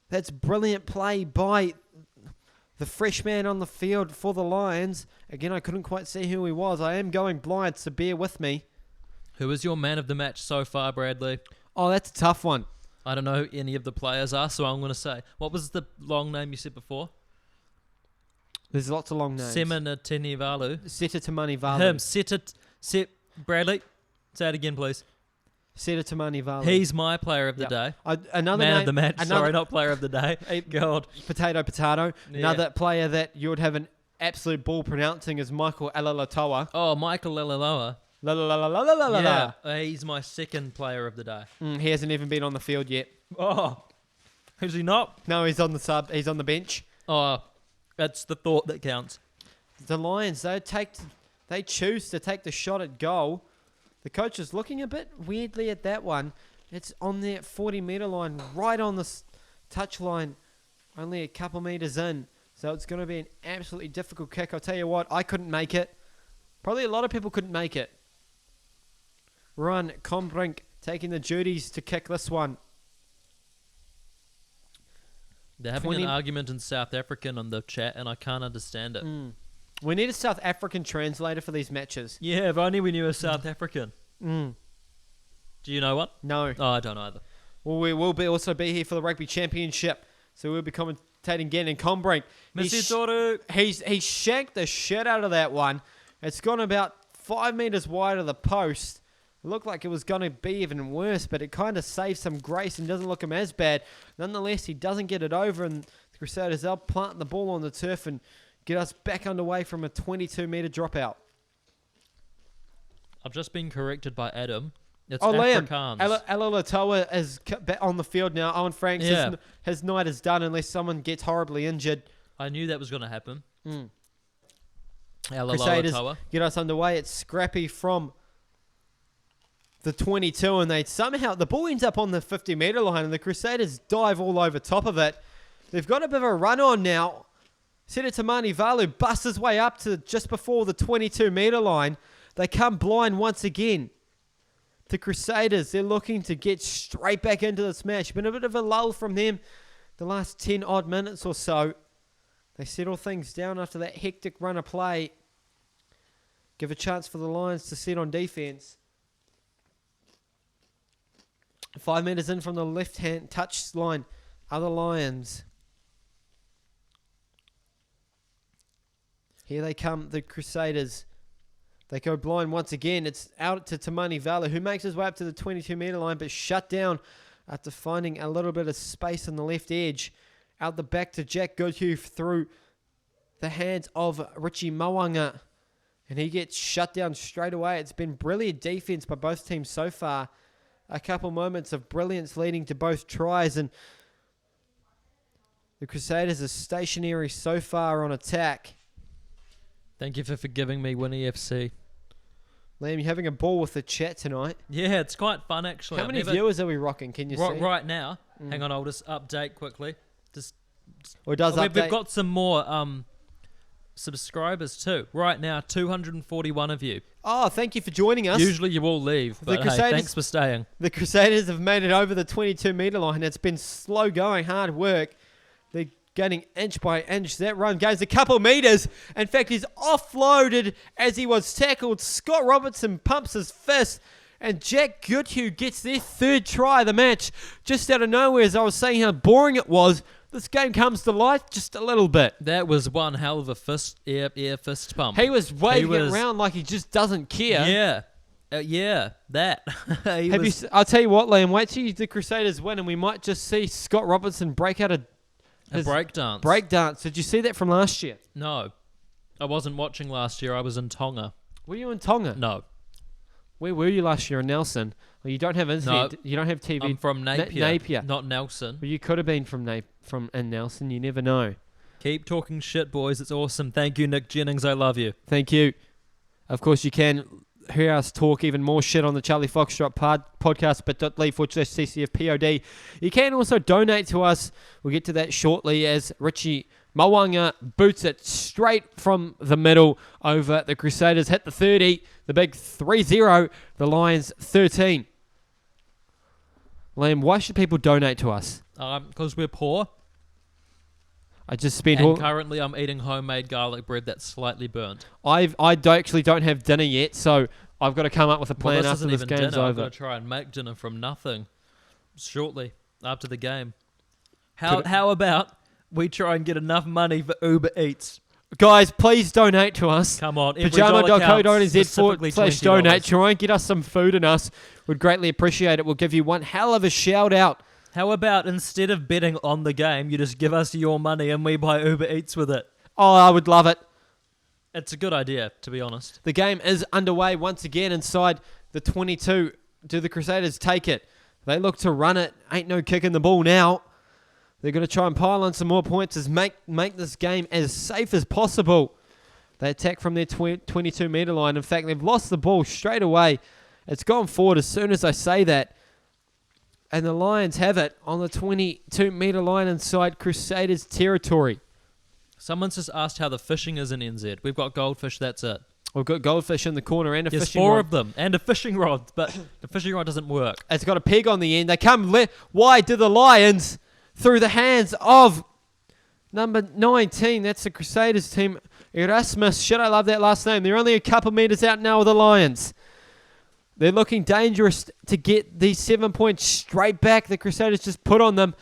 That's brilliant play by the fresh man on the field for the Lions. Again, I couldn't quite see who he was. I am going blind, so bear with me. Who is your man of the match so far, Bradley? Oh, that's a tough one. I don't know who any of the players are, so I'm going to say. What was the long name you said before? There's lots of long names. Semina Tenivalu. Seta Tamani Valu. Him. Bradley, say it again, please. Seta Tamani Valu. He's my player of the day. Another Man name, of the match. Sorry, not player of the day. God. Potato. Yeah. Another player that you would have an absolute ball pronouncing is Michael Alalatoa. Oh, Michael Lelaloa. La la la la la la la la. Yeah, he's my second player of the day. He hasn't even been on the field yet. Oh, is he not? No, he's on the sub. He's on the bench. Oh, that's the thought that counts. The Lions, they choose to take the shot at goal. The coach is looking a bit weirdly at that one. It's on their 40-metre line, right on the touch line, only a couple metres in. So it's going to be an absolutely difficult kick. I'll tell you what, I couldn't make it. Probably a lot of people couldn't make it. Ron Combrink taking the duties to kick this one. They're having an argument in South African on the chat, and I can't understand it. We need a South African translator for these matches. Yeah, if only we knew a South African. Mm. Do you know one? No. Oh, I don't either. Well, we will also be here for the Rugby Championship, so we'll be commentating again. And Combrink, he shanked the shit out of that one. It's gone about 5 metres wide of the post. It looked like it was going to be even worse, but it kind of saves some grace and doesn't look him as bad. Nonetheless, he doesn't get it over, and the Crusaders, they'll plant the ball on the turf and get us back underway from a 22-metre dropout. I've just been corrected by Adam. It's Liam, Afrikaans. Alatoa is on the field now. Owen Franks, his night is done unless someone gets horribly injured. I knew that was going to happen. Crusaders get us underway. It's Scrappy from the 22, and the ball ends up on the 50-metre line, and the Crusaders dive all over top of it. They've got a bit of a run on now. Tamani Valu busts his way up to just before the 22-metre line. They come blind once again. The Crusaders, they're looking to get straight back into this match. Been a bit of a lull from them the last 10 odd minutes or so. They settle things down after that hectic run of play. Give a chance for the Lions to set on defence. 5 metres in from the left-hand touch line are the Lions. Here they come, the Crusaders. They go blind once again. It's out to Tamani Vala, who makes his way up to the 22-metre line, but shut down after finding a little bit of space on the left edge. Out the back to Jack Goodhue through the hands of Richie Mawanga. And he gets shut down straight away. It's been brilliant defence by both teams so far. A couple moments of brilliance leading to both tries. And the Crusaders are stationary so far on attack. Thank you for forgiving me, Winnie FC. Liam, you're having a ball with the chat tonight. Yeah, it's quite fun actually. How many viewers are we rocking? Can you see? Right now. Hang on, I'll just update quickly. Or does update? We've got some more subscribers too. Right now, 241 of you. Oh, thank you for joining us. Usually you all leave, but hey, thanks for staying. The Crusaders have made it over the 22-metre line. It's been slow going, hard work. They're getting inch by inch. That run goes a couple metres. In fact, he's offloaded as he was tackled. Scott Robertson pumps his fist, and Jack Goodhue gets their third try of the match. Just out of nowhere, as I was saying how boring it was, this game comes to life just a little bit. That was one hell of a air fist pump. He was waving it around like he just doesn't care. Yeah, that. I'll tell you what, Liam, wait till the Crusaders win and we might just see Scott Robertson break out a breakdance. Did you see that from last year? No. I wasn't watching last year. I was in Tonga. Were you in Tonga? No. Where were you last year in Nelson? Well, you don't have internet. No, you don't have TV. I'm from Napier. Not Nelson. Well, you could have been from in Nelson. You never know. Keep talking shit, boys. It's awesome. Thank you, Nick Jennings. I love you. Thank you. Of course, you can hear us talk even more shit on the Charlie Foxtrot podcast, bit.ly/CCFPOD. You can also donate to us. We'll get to that shortly as Richie Mawanga boots it straight from the middle over. The Crusaders hit the 30, the big 3-0, the Lions 13. Liam, why should people donate to us? Because we're poor. I just spent currently I'm eating homemade garlic bread that's slightly burnt. I actually don't have dinner yet, so I've got to come up with a plan after this game's over. I've got to try and make dinner from nothing shortly after the game. How about we try and get enough money for Uber Eats? Guys, please donate to us. Come on. PYJAMA.co.nz/donate. Try and get us some food in us. We'd greatly appreciate it. We'll give you one hell of a shout out. How about instead of betting on the game, you just give us your money and we buy Uber Eats with it? Oh, I would love it. It's a good idea, to be honest. The game is underway once again inside the 22. Do the Crusaders take it? They look to run it. Ain't no kicking the ball now. They're going to try and pile on some more points as make this game as safe as possible. They attack from their 22-metre line. In fact, they've lost the ball straight away It's gone forward as soon as I say that. And the Lions have it on the 22-metre line inside Crusaders territory. Someone's just asked how the fishing is in NZ. We've got goldfish, that's it. We've got goldfish in the corner and a There's fishing four rod. of them, and a fishing rod, but the fishing rod doesn't work. It's got a peg on the end. They come wide to the Lions through the hands of number 19. That's the Crusaders team. Erasmus. Shit, I love that last name. They're only a couple metres out now with the Lions. They're looking dangerous to get these 7 points straight back. The Crusaders just put on them.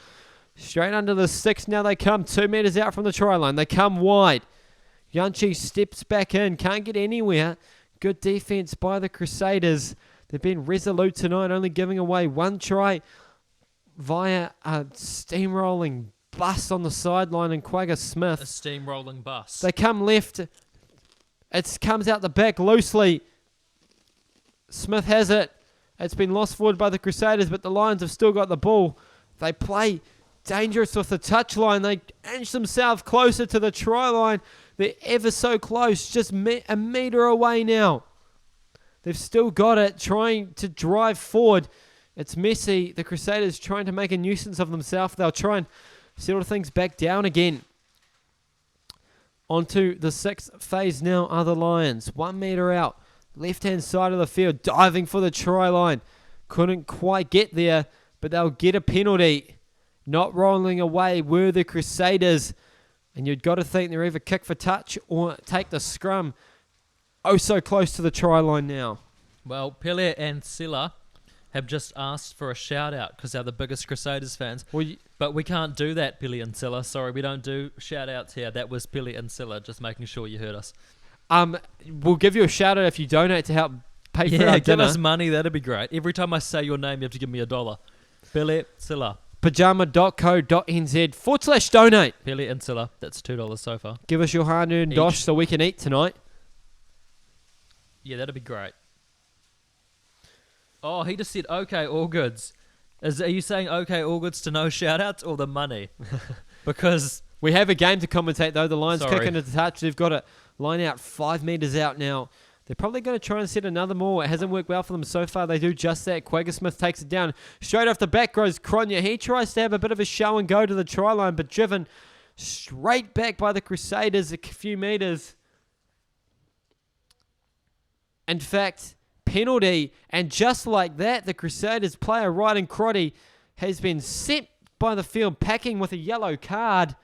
Straight under the 6. Now they come 2 metres out from the try line. They come wide. Yanchi steps back in. Can't get anywhere. Good defence by the Crusaders. They've been resolute tonight, only giving away 1 try via a steamrolling bus on the sideline and Quagga A Smith. steamrolling bus. They come left. It comes out the back loosely. Smith has it. It's been lost forward by the Crusaders, but the Lions have still got the ball. They play dangerous with the touchline. They inch themselves closer to the try line. They're ever so close, just a metre away now. They've still got it, trying to drive forward. It's messy. The Crusaders trying to make a nuisance of themselves. They'll try and settle things back down again. Onto the 6th phase now are the Lions. 1 metre out. Left-hand side of the field, diving for the try line. Couldn't quite get there, but they'll get a penalty. Not rolling away were the Crusaders. And you've got to think they're either kick for touch or take the scrum. Oh, so close to the try line now. Well, Pele and Silla have just asked for a shout-out because they're the biggest Crusaders fans. Well, But we can't do that, Pele and Silla. Sorry, we don't do shout-outs here. That was Pele and Silla, just making sure you heard us. we'll give you a shout out if you donate to help pay for our give dinner. us money. That'd be great. Every time I say your name, you have to give me $1. Pele, Silla. PYJAMA.co.nz/donate. Pele and Silla. That's $2 so far. Give us your hard-earned Each. dosh so we can eat tonight. Yeah, that'd be great. Oh, he just said, okay, all goods. Are you saying okay, all goods to no shout-outs or the money? Because... We have a game to commentate, though. The Lions Sorry. kicking into touch. They've got a line out 5 metres out now. They're probably going to try and set another more. It hasn't worked well for them so far. They do just that. Quagga Smith takes it down. Straight off the back goes Cronje. He tries to have a bit of a show and go to the try line, but driven straight back by the Crusaders a few metres. In fact, penalty. And just like that, the Crusaders player, Ryden Crotty, has been sent by the field packing with a yellow card.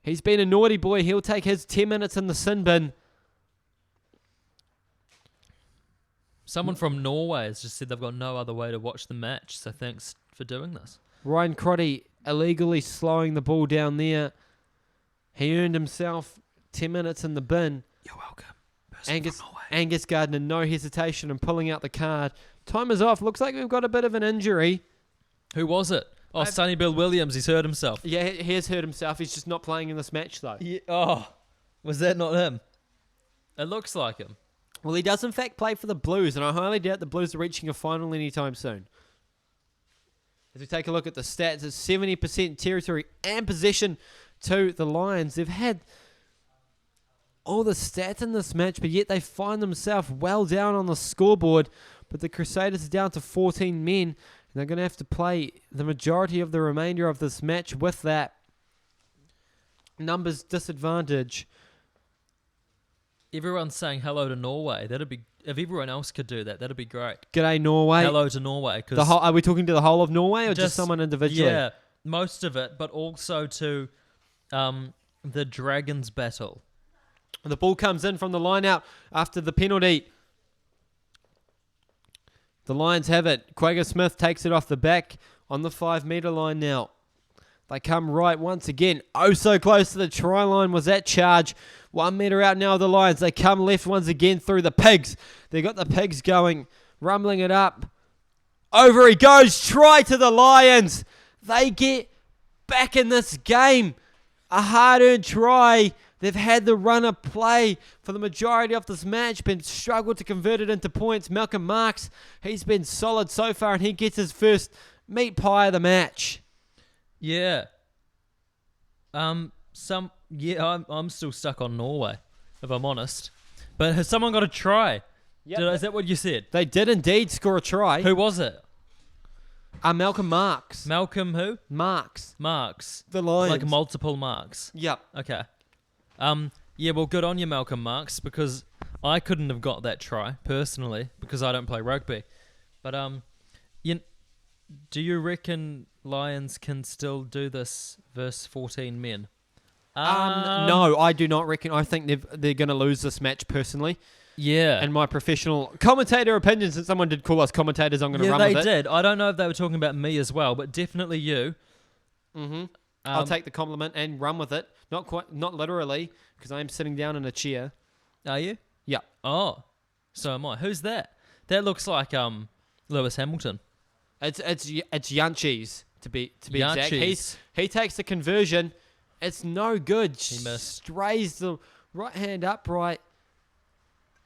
He's been a naughty boy. He'll take his 10 minutes in the sin bin. Someone from Norway has just said they've got no other way to watch the match, so thanks for doing this. Ryan Crotty illegally slowing the ball down there. He earned himself 10 minutes in the bin. You're welcome. Angus Gardner, no hesitation in pulling out the card. Time is off. Looks like we've got a bit of an injury. Who was it? Oh, Sonny Bill Williams. He's hurt himself. Yeah, he has hurt himself. He's just not playing in this match, though. Yeah. Oh, was that not him? It looks like him. Well, he does, in fact, play for the Blues, and I highly doubt the Blues are reaching a final anytime soon. As we take a look at the stats, it's 70% territory and possession to the Lions. They've had all the stats in this match, but yet they find themselves well down on the scoreboard. But the Crusaders are down to 14 men, and they're going to have to play the majority of the remainder of this match with that numbers disadvantage. Everyone's saying hello to Norway. That'd be if everyone else could do that. That'd be great. G'day, Norway. Hello to Norway. The whole, are we talking to the whole of Norway or just someone individually? Yeah, most of it, but also to the Dragons battle. The ball comes in from the line out after the penalty. The Lions have it. Quagga Smith takes it off the back on the 5 metre line now. They come right once again. Oh, so close to the try line was that charge. 1 metre out now, the Lions. They come left once again through the Pigs. They got the Pigs going, rumbling it up. Over he goes. Try to the Lions. They get back in this game. A hard-earned try. They've had the runner play for the majority of this match, been struggled to convert it into points. Malcolm Marks, he's been solid so far, and he gets his first meat pie of the match. Yeah. I'm still stuck on Norway, if I'm honest. But has someone got a try? Yep. Is that what you said? They did indeed score a try. Who was it? Malcolm Marks. Malcolm who? Marks. Marks. The Lions. Like multiple marks. Yep. Okay. Yeah, well, good on you, Malcolm Marks, because I couldn't have got that try, personally, because I don't play rugby. But, do you reckon Lions can still do this versus 14 men? No, I do not reckon. I think they're going to lose this match personally. Yeah. And my professional commentator opinion, since someone did call us commentators, I'm going to run with it. Yeah, they did. I don't know if they were talking about me as well, but definitely you. Mm-hmm. I'll take the compliment and run with it. Not literally, because I am sitting down in a chair. Are you? Yeah. Oh, so am I. Who's that? That looks like Lewis Hamilton. It's Yanchis to be exact. Yanchis. He takes the conversion. It's no good. He missed. Strays the right hand upright.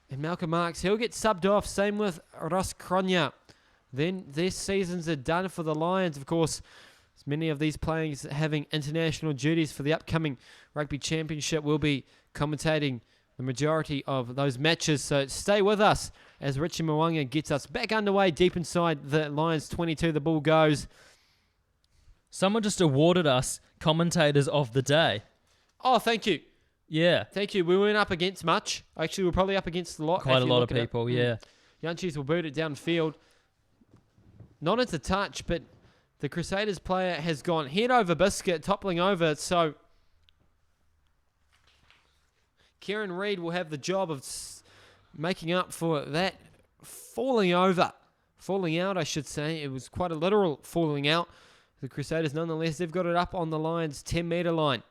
And Malcolm Marks, he'll get subbed off. Same with Ross Kronya. Then their seasons are done for the Lions. Of course, many of these players having international duties for the upcoming Rugby Championship will be commentating the majority of those matches. So stay with us as Richie Mwanga gets us back underway deep inside the Lions 22. The ball goes. Someone just awarded us commentators of the day. Oh, thank you. Yeah. Thank you. We weren't up against much. Actually, we're probably up against a lot. Quite a lot of people, yeah. Yanchis will boot it downfield. Not into touch, but the Crusaders player has gone head over biscuit, toppling over. So Kieran Reid will have the job of making up for that falling over. Falling out, I should say. It was quite a literal falling out. The Crusaders, nonetheless, they've got it up on the Lions' 10-metre line.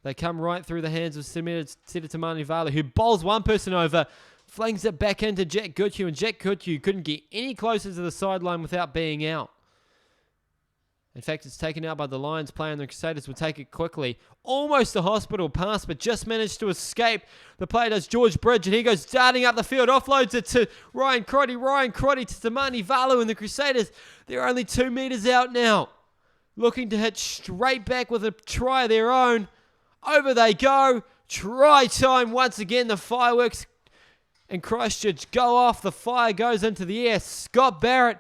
They come right through the hands of Tamani Vala, who bowls one person over, flings it back into Jack Goodhue, and Jack Goodhue couldn't get any closer to the sideline without being out. In fact, it's taken out by the Lions player, and the Crusaders will take it quickly. Almost a hospital pass, but just managed to escape. The player does George Bridge, and he goes darting up the field, offloads it to Ryan Crotty. Ryan Crotty to Tamani Valu, and the Crusaders, they're only 2 metres out now. Looking to hit straight back with a try of their own. Over they go. Try time once again. The fireworks in Christchurch go off. The fire goes into the air. Scott Barrett,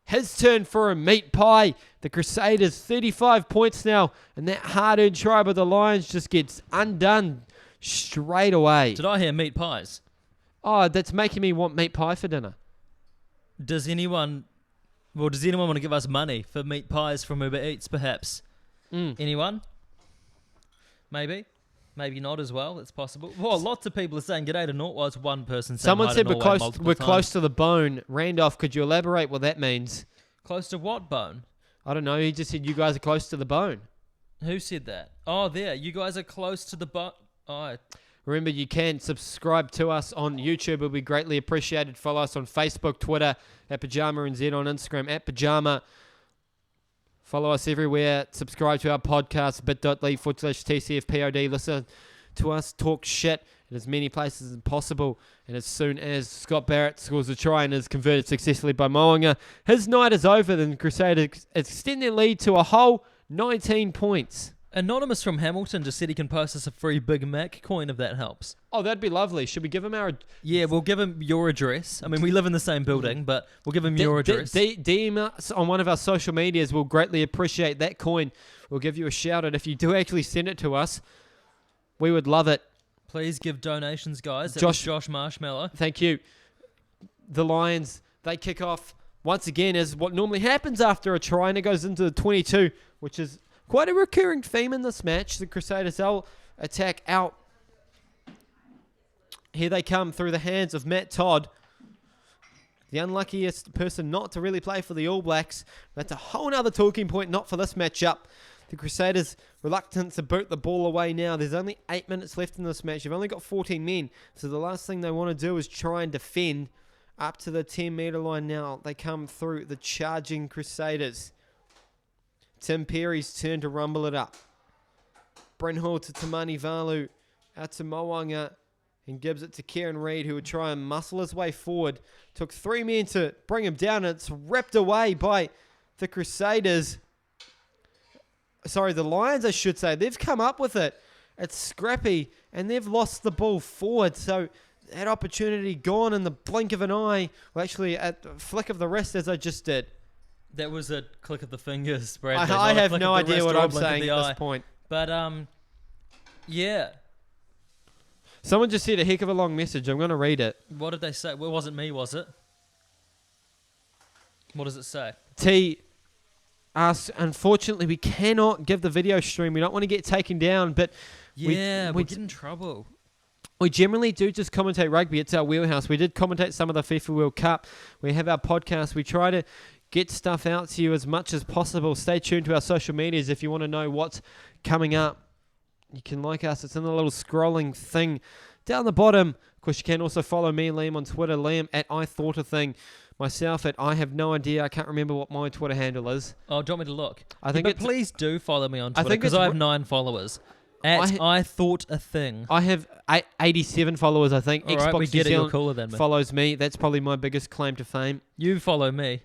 his turn for a meat pie. The Crusaders, 35 points now. And that hard-earned try by the Lions just gets undone straight away. Did I hear meat pies? Oh, that's making me want meat pie for dinner. Does anyone want to give us money for meat pies from Uber Eats, perhaps? Anyone? Maybe. Maybe not as well. It's possible. Well, lots of people are saying g'day to Norway. Well, it's one person saying Someone hi said to Norway we're multiple close times. to the bone. Randolph, could you elaborate what that means? Close to what bone? I don't know. He just said you guys are close to the bone. Who said that? Oh, there. You guys are close to the bone. Oh, Remember, you can subscribe to us on YouTube. It would be greatly appreciated. Follow us on Facebook, Twitter, at PYJAMA, and Z on Instagram, at PYJAMA. Follow us everywhere. Subscribe to our podcast, bit.ly/TCFPOD. Listen to us talk shit in as many places as possible. And as soon as Scott Barrett scores a try and is converted successfully by Moanga, his night is over. Then the Crusaders extend their lead to a whole 19 points. Anonymous from Hamilton just said he can post us a free Big Mac coin if that helps. Oh, that'd be lovely. Should we give him our... Yeah, we'll give him your address. I mean, we live in the same building, but we'll give him your address. DM us on one of our social medias. We'll greatly appreciate that coin. We'll give you a shout out if you do actually send it to us. We would love it. Please give donations, guys. That was Josh Marshmallow. Thank you. The Lions, they kick off once again as what normally happens after a try, and it goes into the 22, which is quite a recurring theme in this match. The Crusaders, they'll attack out. Here they come through the hands of Matt Todd, the unluckiest person not to really play for the All Blacks. That's a whole other talking point, not for this matchup. The Crusaders reluctant to boot the ball away now. There's only 8 minutes left in this match. You've only got 14 men. So the last thing they want to do is try and defend up to the 10-metre line now. They come through the charging Crusaders. Tim Perry's turn to rumble it up. Bryn Hall to Tamani Valu. Out to Moanga. And gives it to Kieran Reid, who would try and muscle his way forward. Took 3 men to bring him down. And it's ripped away by the Crusaders. Sorry, the Lions, I should say. They've come up with it. It's scrappy, and they've lost the ball forward. So that opportunity gone in the blink of an eye. Well, actually, at the flick of the wrist, as I just did. That was a click of the fingers, Bradley. I not a have flick no of the idea wrist what or a I'm blink of saying the at eye. this point. But, yeah. Someone just said a heck of a long message. I'm going to read it. What did they say? Well, it wasn't me, was it? What does it say? T asks, unfortunately, we cannot give the video stream. We don't want to get taken down, but Yeah, we we get in trouble. we generally do just commentate rugby. It's our wheelhouse. We did commentate some of the FIFA World Cup. We have our podcast. We try to get stuff out to you as much as possible. Stay tuned to our social medias if you want to know what's coming up. You can like us. It's in the little scrolling thing down the bottom. Of course, you can also follow me, Liam, on Twitter. Liam at I Thought a Thing. Myself at I have no idea. I can't remember what my Twitter handle is. Oh, do you want me to look? I think but it's, please do follow me on I Twitter think because it's I have r- 9 followers. I thought a thing. I have 87 followers, I think. All right, Xbox we New get it. You're Zealand cooler than me. follows me. That's probably my biggest claim to fame. You follow me.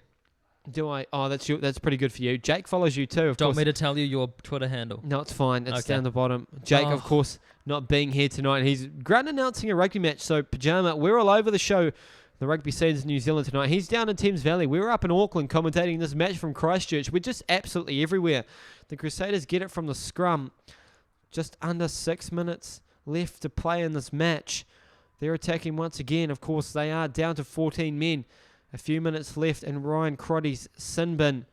Do I? Oh, that's pretty good for you. Jake follows you too, of Do you course. want me to tell you your Twitter handle? No, it's fine. It's Okay. down the bottom. Jake, of Oh. course, not being here tonight. He's ground announcing a rugby match. So, PYJAMA, we're all over the show. The rugby scenes in New Zealand tonight. He's down in Thames Valley. We were up in Auckland commentating this match from Christchurch. We're just absolutely everywhere. The Crusaders get it from the scrum. Just under 6 minutes left to play in this match. They're attacking once again. Of course, they are down to 14 men. A few minutes left in Ryan Crotty's sin bin.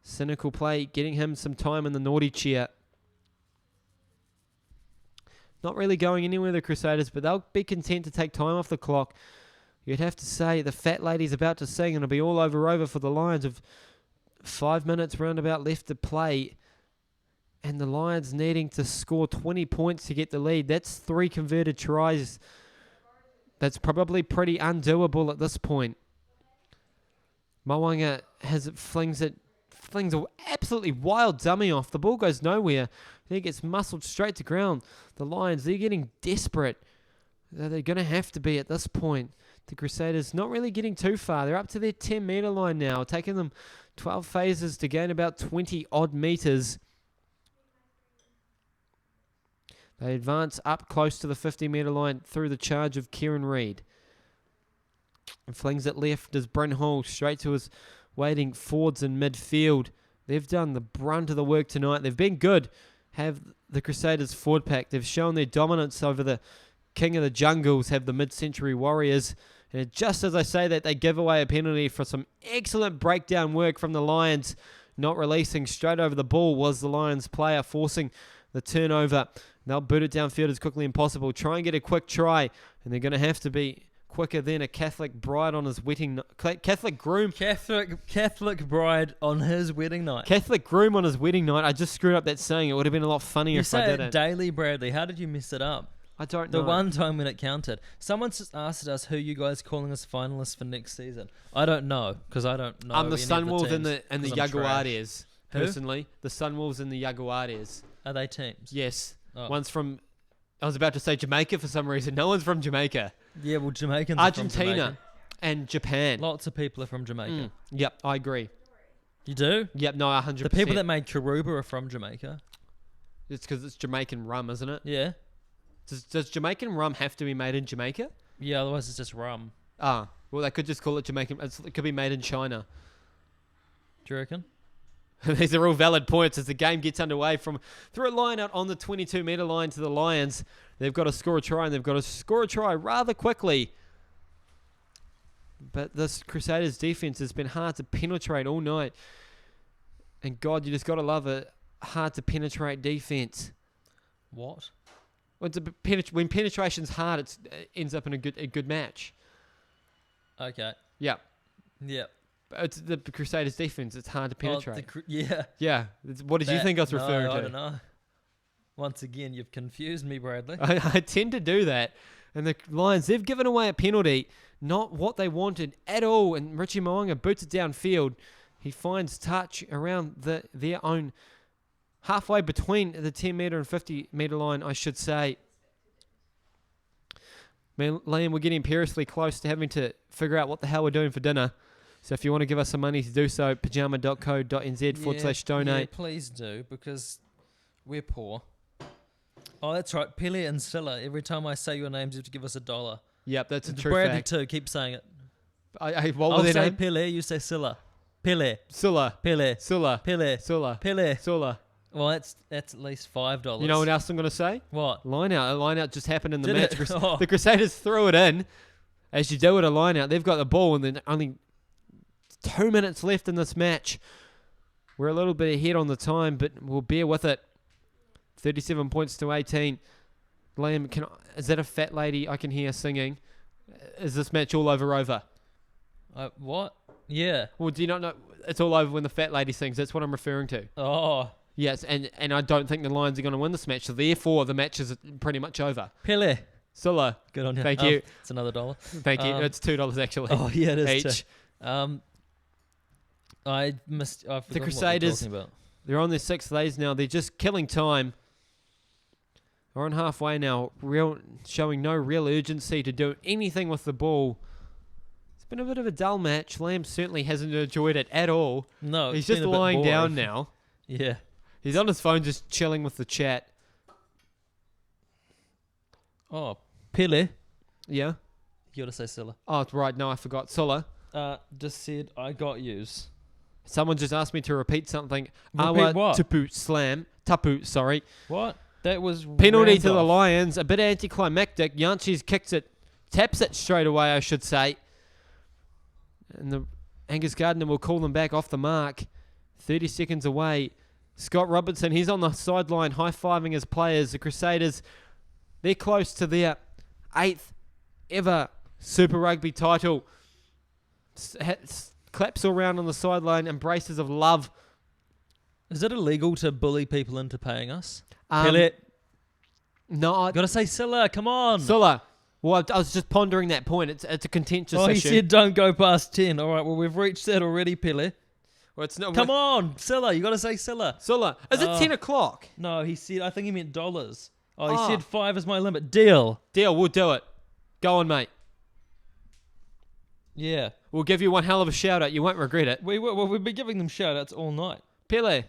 Cynical play, getting him some time in the naughty chair. Not really going anywhere, the Crusaders, but they'll be content to take time off the clock. You'd have to say the fat lady's about to sing and it'll be all over for the Lions of 5 minutes roundabout left to play. And the Lions needing to score 20 points to get the lead. That's 3 converted tries. That's probably pretty undoable at this point. Mo'unga flings an absolutely wild dummy off. The ball goes nowhere. Then it gets muscled straight to ground. The Lions, they're getting desperate. They're going to have to be at this point. The Crusaders not really getting too far. They're up to their 10-metre line now, taking them 12 phases to gain about 20-odd metres. They advance up close to the 50-metre line through the charge of Kieran Reid. And flings it left as Bryn Hall straight to his waiting forwards in midfield. They've done the brunt of the work tonight. They've been good. Have the Crusaders forward pack. They've shown their dominance over the king of the jungles, have the mid-century Warriors. And just as I say that, they give away a penalty for some excellent breakdown work from the Lions. Not releasing straight over the ball was the Lions player, forcing the turnover. They'll boot it downfield as quickly as possible. Try and get a quick try. And they're going to have to be quicker than a Catholic bride on his wedding night. Catholic groom. Catholic bride on his wedding night. Catholic groom on his wedding night. I just screwed up that saying. It would have been a lot funnier You if I say didn't. it daily, Bradley. How did you mess it up? I don't know. The one time when it counted. Someone just asked us who you guys calling as finalists for next season. I don't know because I don't know. I'm the any of Sunwolves and the 'cause I'm Jaguares. Who? Personally, the Sunwolves and the Jaguares. Are they teams? Yes. Oh. One's from. I was about to say Jamaica for some reason. No one's from Jamaica. Yeah, well, Jamaicans are from Argentina Jamaica. and Japan. Lots of people are from Jamaica. Yep, I agree. You do? Yep, no, 100%. The people that made Karuba are from Jamaica. It's because it's Jamaican rum, isn't it? Yeah. Does Jamaican rum have to be made in Jamaica? Yeah, otherwise it's just rum. Ah, well, they could just call it Jamaican. It could be made in China. Do you reckon? These are all valid points as the game gets underway from through a line out on the 22-metre line to the Lions. They've got to score a try, and they've got to score a try rather quickly. But this Crusaders defense has been hard to penetrate all night. And God, you just got to love a hard to penetrate defense. What? When penetration's hard, it ends up in a good match. Okay. Yeah. Yeah. It's the Crusaders defense. It's hard to penetrate. Yeah. Yeah. What did you think I was referring to? I don't know. Once again, you've confused me, Bradley. I tend to do that. And the Lions, they've given away a penalty. Not what they wanted at all. And Richie Mo'unga boots it downfield. He finds touch around their own halfway between the 10-metre and 50-metre line, I should say. Man, Liam, we're getting perilously close to having to figure out what the hell we're doing for dinner. So if you want to give us some money to do so, pyjama.co.nz/donate. Yeah, please do, because we're poor. Oh, that's right. Pele and Silla. Every time I say your names, you have to give us $1. Yep, that's a true Bradley fact. too. Keep saying it. What I'll were their say name? Pele. You say Silla. Pele. Sulla. Pele. Sulla. Pele. Sulla. Pele. Sulla. Well, that's at least $5. You know what else I'm going to say? What? Line out. A line out just happened in the Did match. it? Oh. The Crusaders threw it in. As you do at a line out, they've got the ball and then only 2 minutes left in this match. We're a little bit ahead on the time, but we'll bear with it. 37 points to 18. Liam, is that a fat lady I can hear singing? Is this match all over? What? Yeah. Well, do you not know? It's all over when the fat lady sings. That's what I'm referring to. Oh. Yes, and I don't think the Lions are going to win this match, so therefore the match is pretty much over. Pele. Sulla. Good on you. Thank you. It's another $1. Thank you. It's $2 actually. Oh yeah, it is Each. too. I missed. I forgot Crusaders- What we're talking about. They're on their 6th days now. They're just killing time. We're on halfway now. Showing no real urgency to do anything with the ball. It's been a bit of a dull match. Lamb certainly hasn't enjoyed it at all. No, He's it's just been a bit lying down boring. now. Yeah. He's on his phone just chilling with the chat. Oh, Pele. Yeah? You gotta say Silla. Oh, it's right. No, I forgot. Sulla. Just said I got yous. Someone just asked me to repeat something. Repeat what? Tapu, sorry. What? That was Penalty to the Randolph. Lions. A bit anticlimactic. Yancey's taps it straight away, I should say. And the Angus Gardner will call them back off the mark. 30 seconds away. Scott Robertson, he's on the sideline high-fiving his players. The Crusaders, they're close to their 8th ever Super Rugby title. Claps all around on the sideline, embraces of love. Is it illegal to bully people into paying us? No, Gotta say Silla. Come on. Sulla. Well, I was just pondering that point. It's a contentious Oh, he issue. said don't go past 10. All right. Well, we've reached that already, Pele. Well, it's not. Come on, Silla. You gotta say Silla. Sulla. Is it Oh. 10 o'clock? No, he said. I think he meant dollars. Oh, he Oh. said 5 is my limit. Deal. Deal, we'll do it. Go on, mate. Yeah. We'll give you one hell of a shout out. You won't regret it. We've been giving them shout outs all night. Pele.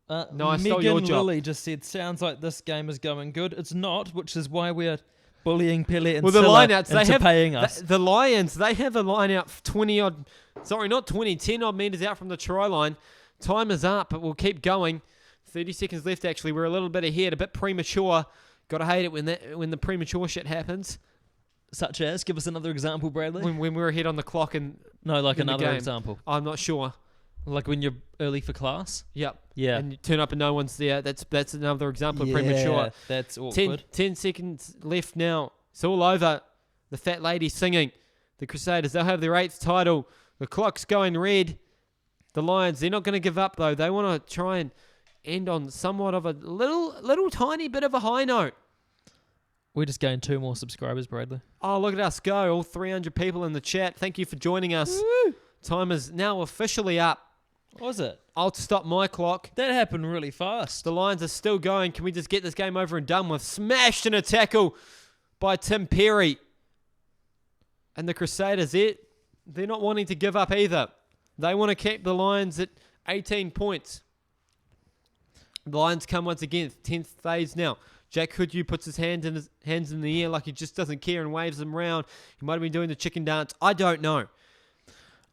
No, I stole Megan your job. Lilly just said, sounds like this game is going good. It's not, which is why we're bullying Pele and Well, the Silla lineouts, into paying us. The Lions, they have a line out 20 odd, sorry, not 20, 10 odd metres out from the try line. Time is up, but we'll keep going. 30 seconds left, actually. We're a little bit ahead, a bit premature. Gotta hate it when the premature shit happens. Such as, give us another example, Bradley. When we're ahead on the clock and No, like in the another game. example. I'm not sure. Like when you're early for class. Yep. Yeah. And you turn up and no one's there. That's another example of premature. That's awkward. 10 seconds left now. It's all over. The fat lady singing. The Crusaders, they'll have their 8th title. The clock's going red. The Lions, they're not going to give up though. They want to try and end on somewhat of a little tiny bit of a high note. We just gained 2 more subscribers, Bradley. Oh, look at us go. All 300 people in the chat. Thank you for joining us. Woo! Time is now officially up. What was it? I'll stop my clock. That happened really fast. The Lions are still going. Can we just get this game over and done with? Smashed in a tackle by Tim Perry. And the Crusaders, they're not wanting to give up either. They want to keep the Lions at 18 points. The Lions come once again, 10th phase now. Jack Hoodoo puts his hands in the air like he just doesn't care and waves them around. He might have been doing the chicken dance. I don't know.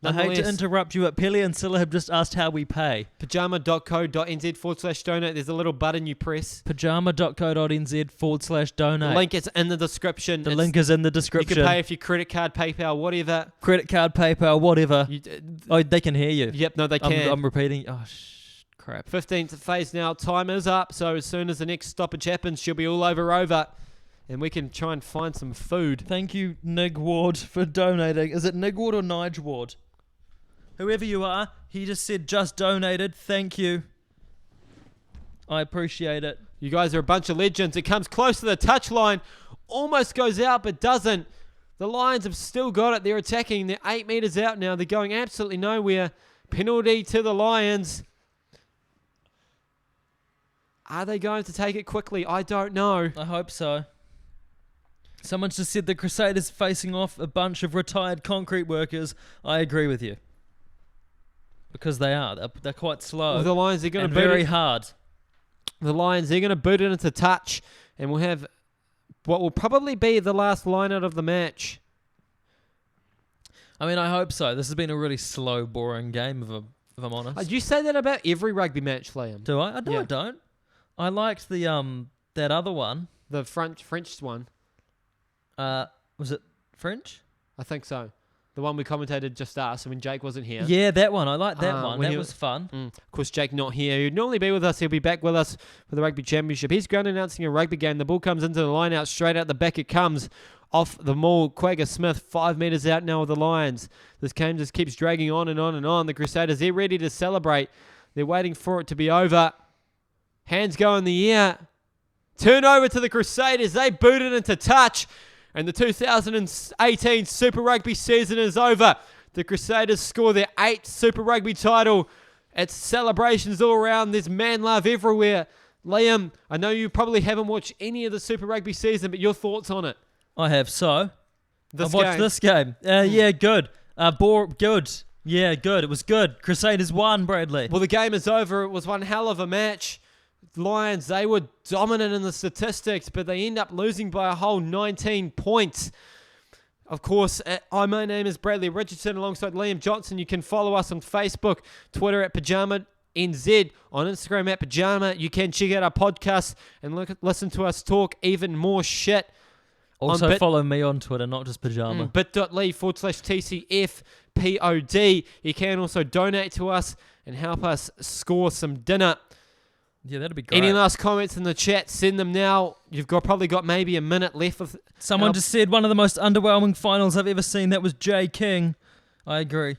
I hate to interrupt you, but Pele and Silla have just asked how we pay. PYJAMA.co.nz/donate. There's a little button you press. PYJAMA.co.nz/donate. The link is in the description. The link is in the You description. can pay if your credit card, PayPal, whatever. Credit card, PayPal, whatever. You, Oh, they can hear you. yep, no, they can. I'm repeating. Oh, crap. 15th phase now. Time is up. So as soon as the next stoppage happens, she'll be all over. And we can try and find some food. Thank you, Nig Ward, for donating. Is it Nig Ward or Nige Ward? Whoever you are, he just said just donated. Thank you. I appreciate it. You guys are a bunch of legends. It comes close to the touchline. Almost goes out, but doesn't. The Lions have still got it. They're attacking. They're 8 metres out now. They're going absolutely nowhere. Penalty to the Lions. Are they going to take it quickly? I don't know. I hope so. Someone's just said the Crusaders facing off a bunch of retired concrete workers. I agree with you. Because they are. They're quite slow. Well, the Lions are going and to boot very it. hard. The Lions, they're going to boot it into touch. And we'll have what will probably be the last line out of the match. I mean, I hope so. This has been a really slow, boring game, if I'm honest. You say that about every rugby match, Liam. Do I? No, Yeah. I don't. I liked the that other one. The French one. Was it French? I think so. The one we commentated just us when Jake wasn't here. Yeah, that one. I liked that one. when That was fun. Of course, Jake not here. He'd normally be with us. He'll be back with us for the Rugby Championship. He's ground announcing a rugby game. The ball comes into the line out. Straight out the back it comes. Off the maul, Quagga Smith, 5 metres out now with the Lions. This game just keeps dragging on and on and on. The Crusaders, they're ready to celebrate. They're waiting for it to be over. Hands go in the air. Turn over to the Crusaders. They boot it into touch. And the 2018 Super Rugby season is over. The Crusaders score their 8th Super Rugby title. It's celebrations all around. There's man love everywhere. Liam, I know you probably haven't watched any of the Super Rugby season, but your thoughts on it? I have so. This I watched game. this game. Yeah, good. Good. Yeah, good. It was good. Crusaders won, Bradley. Well, the game is over. It was one hell of a match. Lions, they were dominant in the statistics, but they end up losing by a whole 19 points. Of course, my name is Bradley Richardson alongside Liam Johnson. You can follow us on Facebook, Twitter at PYJAMA NZ, on Instagram at PYJAMA. You can check out our podcast and listen to us talk even more shit. Also follow me on Twitter, not just Pajama. bit.ly/TCFPOD. You can also donate to us and help us score some dinner. Yeah, that'd be great. Any last comments in the chat, send them now. You've probably got maybe a minute left. Someone just said one of the most underwhelming finals I've ever seen. That was Jay King. I agree.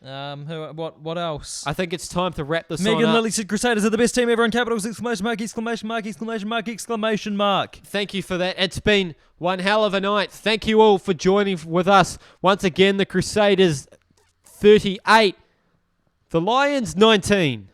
What else? I think it's time to wrap this Megan on up. Lilly said Crusaders are the best team ever in capitals! Exclamation mark, exclamation mark, exclamation mark, exclamation mark. Thank you for that. It's been one hell of a night. Thank you all for joining with us. Once again, the Crusaders 38, the Lions 19.